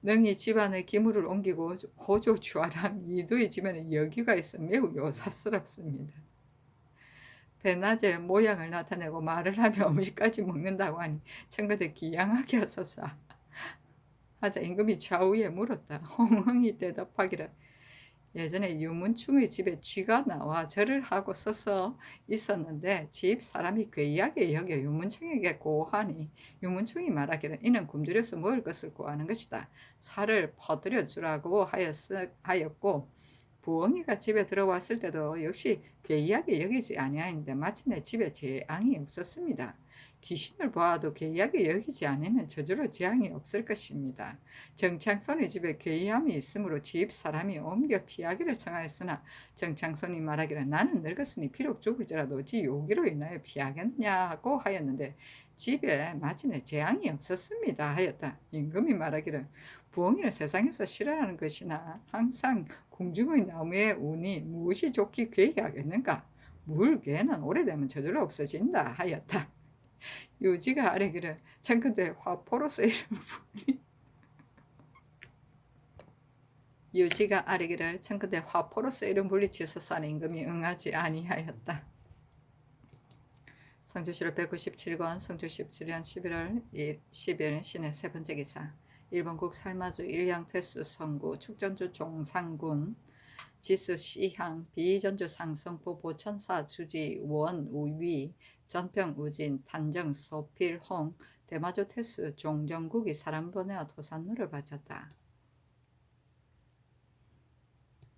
S1: 능히 집안의 기물을 옮기고 호조 주아랑 이두의 집에는 여기가 있어 매우 요사스럽습니다. 대낮에 모양을 나타내고 말을 하며 음식까지 먹는다고 하니 청컨대 기양하게 하소서 하자 임금이 좌우에 물었다. 홍흥이 대답하기를 예전에 유문충의 집에 쥐가 나와 절을 하고 써서 있었는데 집 사람이 괴이하게 여겨 유문충에게 고하니 유문충이 말하기를 이는 굶주려서 먹을 것을 구하는 것이다. 살을 퍼뜨려 주라고 하였고, 부엉이가 집에 들어왔을 때도 역시 괴이하게 여기지 아니하였는데 마침내 집에 재앙이 없었습니다. 귀신을 보아도 괴이하게 여기지 않으면 저절로 재앙이 없을 것입니다. 정창손의 집에 괴이함이 있으므로 집 사람이 옮겨 피하기를 청하였으나 정창손이 말하기를 나는 늙었으니 비록 죽을지라도 어찌 요기로 인하여 피하겠냐고 하였는데 집에 마침내 재앙이 없었습니다 하였다. 임금이 말하기를 부엉이는 세상에서 싫어하는 것이나 항상 궁중의 나무에 우니 무엇이 좋기 괴이하겠는가? 물괴는 오래되면 저절로 없어진다 하였다. 요지가 아뢰기를 청컨대 화포로서 이름 유지가 아뢰기를 청컨대 화포로서 이름 물리치소서 하니 임금이 응하지 아니하였다. 성조실록 197권 성조 17년 11월 10일 신의 세 번째 기사. 일본국 살마주 일양태수 성구 축전주 종상군 지수 시향 비전주 상성포 보천사 주지 원 우위 전평 우진 단정 소필 홍 대마조 태수 종정국이 사람 보내어 도산루를 바쳤다.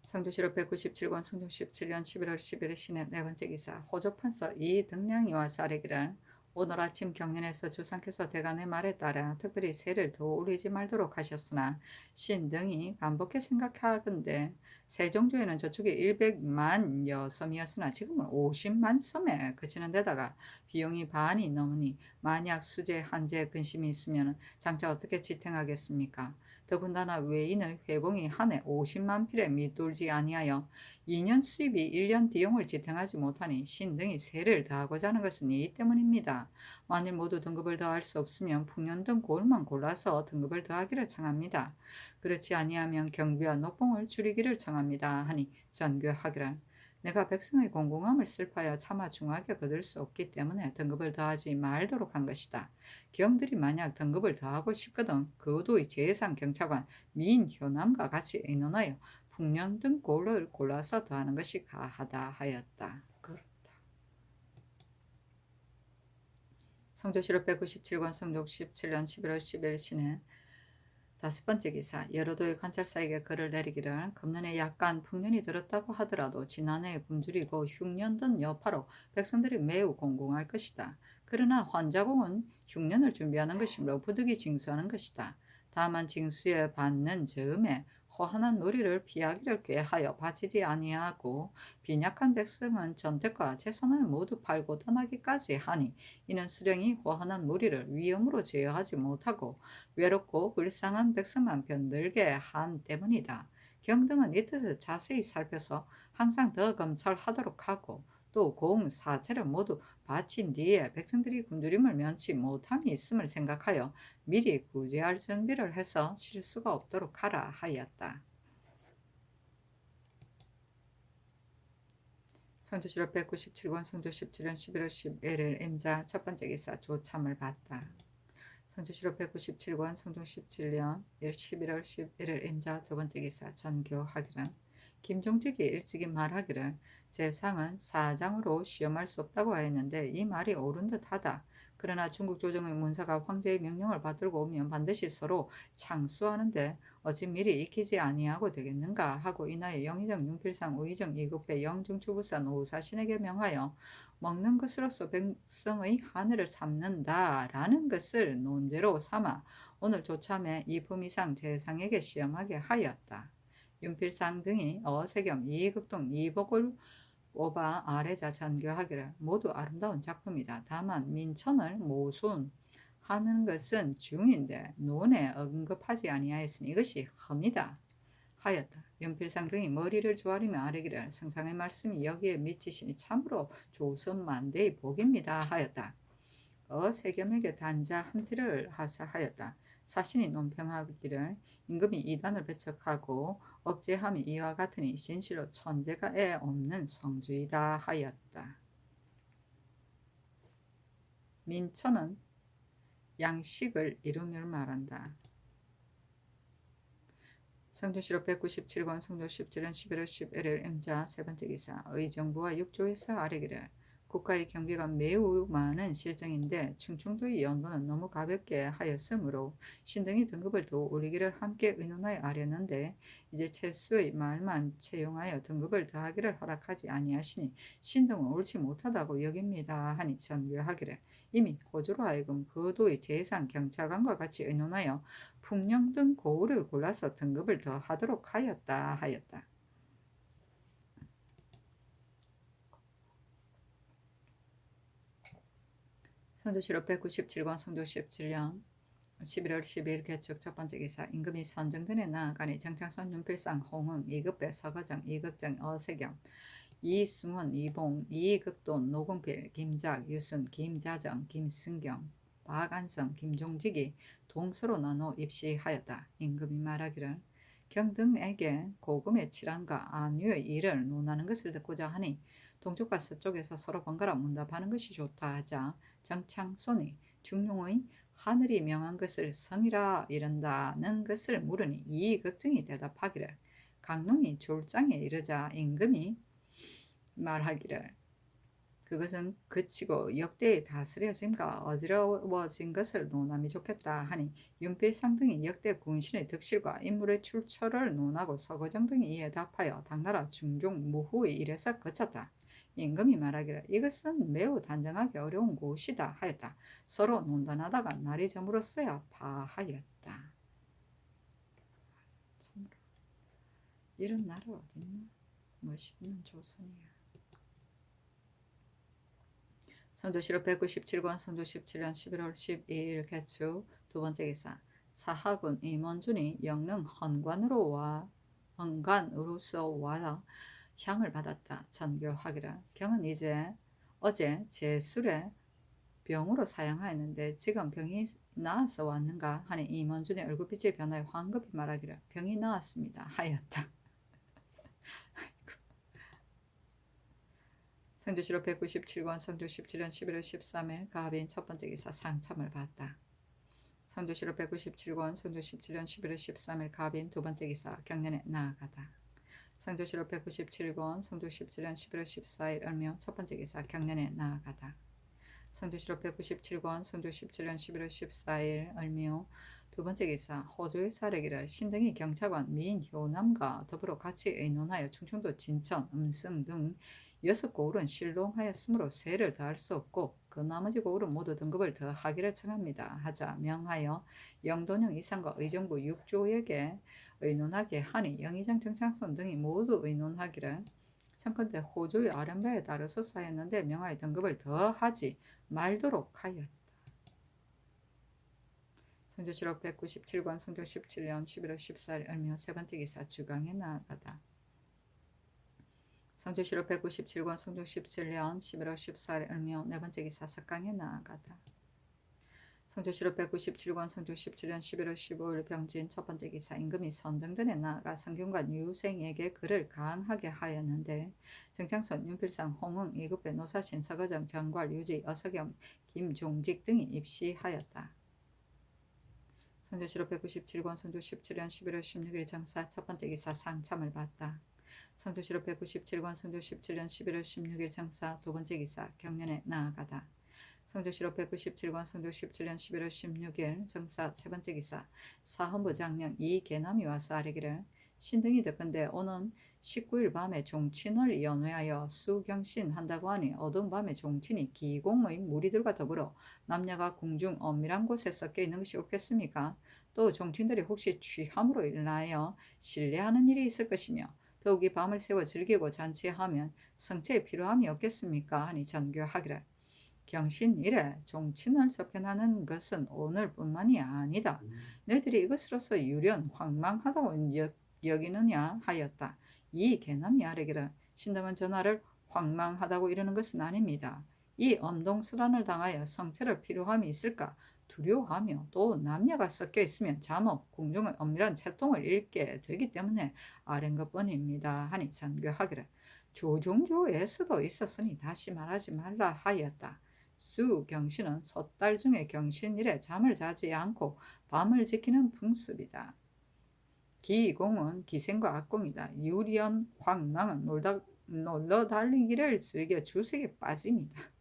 S1: 성조실록 197권 성조 17년 11월 10일 신의 네 번째 기사. 호조판서 이등량이 와서 아뢰기를 오늘 아침 경연에서 주상께서 대간의 말에 따라 특별히 세를 더 올리지 말도록 하셨으나 신등이 반복해 생각하건대 세종조에는 저축이 100만여 섬이었으나 지금은 50만 섬에 그치는 데다가 비용이 반이 넘으니 만약 수재 한재 근심이 있으면 장차 어떻게 지탱하겠습니까? 더군다나 외인의 회봉이 한 해 50만 필에 밑돌지 아니하여 2년 수입이 1년 비용을 지탱하지 못하니 신등이 세를 더하고자 하는 것은 이 때문입니다. 만일 모두 등급을 더할 수 없으면 풍년등 고을만 골라서 등급을 더하기를 청합니다. 그렇지 아니하면 경비와 녹봉을 줄이기를 청합니다 하니 전교하기를 내가 백성의 공공함을 슬퍼하여 차마 중하게 거둘 수 없기 때문에 등급을 더하지 말도록 한 것이다. 경들이 만약 등급을 더하고 싶거든 거도의 제상 경차관 민효남과 같이 의논하여 풍년 등 고를 골라서 더하는 것이 가하다 하였다. 그렇다. 성조실록 197권 성조 17년 11월 10일 신해 다섯 번째 기사. 여러도의 관찰사에게 글을 내리기를 금년에 약간 풍년이 들었다고 하더라도 지난해에 굶주리고 흉년든 여파로 백성들이 매우 공공할 것이다. 그러나 환자공은 흉년을 준비하는 것이므로 부득이 징수하는 것이다. 다만 징수에 받는 즈음에 허한한 무리를 피하기를 꾀하여 바치지 아니하고 빈약한 백성은 전택과 재산을 모두 팔고 떠나기까지 하니 이는 수령이 허한한 무리를 위험으로 제어하지 못하고 외롭고 불쌍한 백성만 병들게 한 때문이다. 경등은 이 뜻을 자세히 살펴서 항상 더 검찰하도록 하고 또 공, 사체를 모두 바친 뒤에 백성들이 굶주림을 면치 못함이 있음을 생각하여 미리 구제할 준비를 해서 실수가 없도록 하라 하였다. 성조실록 197권 성조 17년 11월 11일 임자 첫 번째 기사. 조참을 받다. 성조실록 197권 성종 17년 11월 11일 임자 두 번째 기사. 전교하기를 김종직이 일찍이 말하기를 재상은 사장으로 시험할 수 없다고 하였는데 이 말이 옳은 듯하다. 그러나 중국 조정의 문사가 황제의 명령을 받들고 오면 반드시 서로 창수하는데 어찌 미리 익히지 아니하고 되겠는가 하고 이나여 영의정 윤필상 우의정 이국배 영중추부사 노사신에게 명하여 먹는 것으로서 백성의 하늘을 삼는다라는 것을 논제로 삼아 오늘 조참에 이품 이상 재상에게 시험하게 하였다. 윤필상 등이 어세겸 이극동 이복을 뽑아 아래자 전교하기를 모두 아름다운 작품이다. 다만 민천을 모순하는 것은 중인데 논에 언급하지 아니하였으니 이것이 험이다 하였다. 윤필상 등이 머리를 조아리며 아뢰기를 성상의 말씀이 여기에 미치시니 참으로 조선만대의 복입니다 하였다. 어세겸에게 단자 한 필을 하사하였다. 사신이 논평하기를 임금이 이단을 배척하고 억제함이 이와 같으니 진실로 천재가 애 없는 성주이다 하였다. 민천은 양식을 이루며 말한다. 성조실록 197권 성조 17년 11월 11일 임자 세 번째 기사 의정부와 육조에서 아뢰기를 국가의 경비가 매우 많은 실정인데 충청도의 연도는 너무 가볍게 하였으므로 신등이 등급을 더 올리기를 함께 의논하여 아뢰는데 이제 채수의 말만 채용하여 등급을 더하기를 허락하지 아니하시니 신등은 옳지 못하다고 여깁니다 하니 전교하기를 이미 호조로 하여금 거도의 재상 경차관과 같이 의논하여 풍령 등 고우를 골라서 등급을 더하도록 하였다 하였다. 성조실록 197권 성조 17년 11월 12일 개축 첫 번째 기사 임금이 선정전에 나아가니 정창선 윤필상 홍흥 이급배 서거정 이극정 어세겸 이승원 이봉 이극돈 노공필 김작 유순 김자정 김승경 박안성 김종직이 동서로 나눠 입시하였다. 임금이 말하기를 경등에게 고금의 칠한과 안유의 일을 논하는 것을 듣고자 하니 동쪽과 서쪽에서 서로 번갈아 문답하는 것이 좋다 하자 정창손이 중용의 하늘이 명한 것을 성이라 이른다는 것을 물으니 이 걱정이 대답하기를 강릉이 졸장에 이르자 임금이 말하기를 그것은 그치고 역대의 다스려짐과 어지러워진 것을 논함이 좋겠다 하니 윤필상 등이 역대 군신의 득실과 인물의 출처를 논하고 서거정 등이 이에 답하여 당나라 중종 무후의 일에서 거쳤다. 임금이 말하기를 이것은 매우 단정하기 어려운 곳이다 하였다. 서로 논단하다가 날이 저물었어야 파하였다. 참으로 이런 나라 어딨나? 멋있는 조선이야. 성조실록 197권 성조 17년 11월 12일 개축 두 번째 기사 사하군 임원준이 영릉 헌관으로서 와 향을 받았다. 전교하기를 경은 이제 어제 제술에 병으로 사양하였는데 지금 병이 나아서 왔는가 하니 임원준의 얼굴빛이 변하여 황급히 말하기를 병이 나았습니다 하였다. 성조실록 197권 성조 17년 11월 13일 가빈 첫 번째 기사 상참을 받다. 성조실록 197권 성조 17년 11월 13일 가빈 두 번째 기사 경년에 나아가다. 성조실록 197권 성조 17년 11월 14일 을묘 첫 번째 기사 경년에 나아가다. 성조실록 197권 성조 17년 11월 14일 을묘 두 번째 기사 호조의 사례기를 신등이 경차관 민효남과 더불어 같이 의논하여 충청도 진천 음성 등 6고을은 실롱하였으므로 세를 더할 수 없고 그 나머지 고을은 모두 등급을 더하기를 청합니다 하자 명하여 영돈영 이상과 의정부 6조에게 의논하게 하니 영의정 정창손 등이 모두 의논하기를 청컨대 호조의 아련바에 따르소서 하였는데 명하여 등급을 더하지 말도록 하였다. 성조실록 197권 성조 17년 11월 14일 을묘 세 번째 기사 주강에 나아가다. 성조실록 197권 성조 17년 11월 14일 을묘 네 번째 기사 석강에 나아가다. 성조실록 197권 성조 17년 11월 15일 병진 첫 번째 기사 임금이 선정전에 나아가 성균관 유생에게 글을 강하게 하였는데 정창선 윤필상 홍흥 이급배 노사신 서거정 정괄 유지 어서겸 김종직 등이 입시하였다. 성조실록 197권 성조 17년 11월 16일 정사 첫 번째 기사 상참을 받다. 성조실록 197권 성조 17년 11월 16일 정사 두 번째 기사 경년에 나아가다. 성조실록 197권 성조 17년 11월 16일 정사 세 번째 기사 사헌부 장령 이계남이 와서 아뢰기를 신등이 듣건대 오는 19일 밤에 종친을 연회하여 수경신한다고 하니 어두운 밤에 종친이 기공의 무리들과 더불어 남녀가 궁중 엄밀한 곳에 섞여 있는 것이 옳겠습니까? 또 종친들이 혹시 취함으로 인하여 신뢰하는 일이 있을 것이며 더욱이 밤을 새워 즐기고 잔치하면 성체에 필요함이 없겠습니까? 하니 전교하기를 경신일에 종친을 접견하는 것은 오늘뿐만이 아니다. 너희들이 이것으로서 유련 황망하다고 여기느냐 하였다. 이 계남이 아뢰기를 신등은 전하를 황망하다고 이르는 것은 아닙니다. 이 엄동설안을 당하여 성체를 필요함이 있을까 두려워하며 또 남녀가 섞여 있으면 잠옷 궁중의 엄밀한 채통을 잃게 되기 때문에 아랜 것뿐입니다. 하니 전교하기를 조종조에서도 있었으니 다시 말하지 말라 하였다. 수경신은 섣달 중에 경신일에 잠을 자지 않고 밤을 지키는 풍습이다. 기공은 기생과 악공이다. 유리연 황망은 놀러 달리기를 즐겨 주색에 빠짐이다.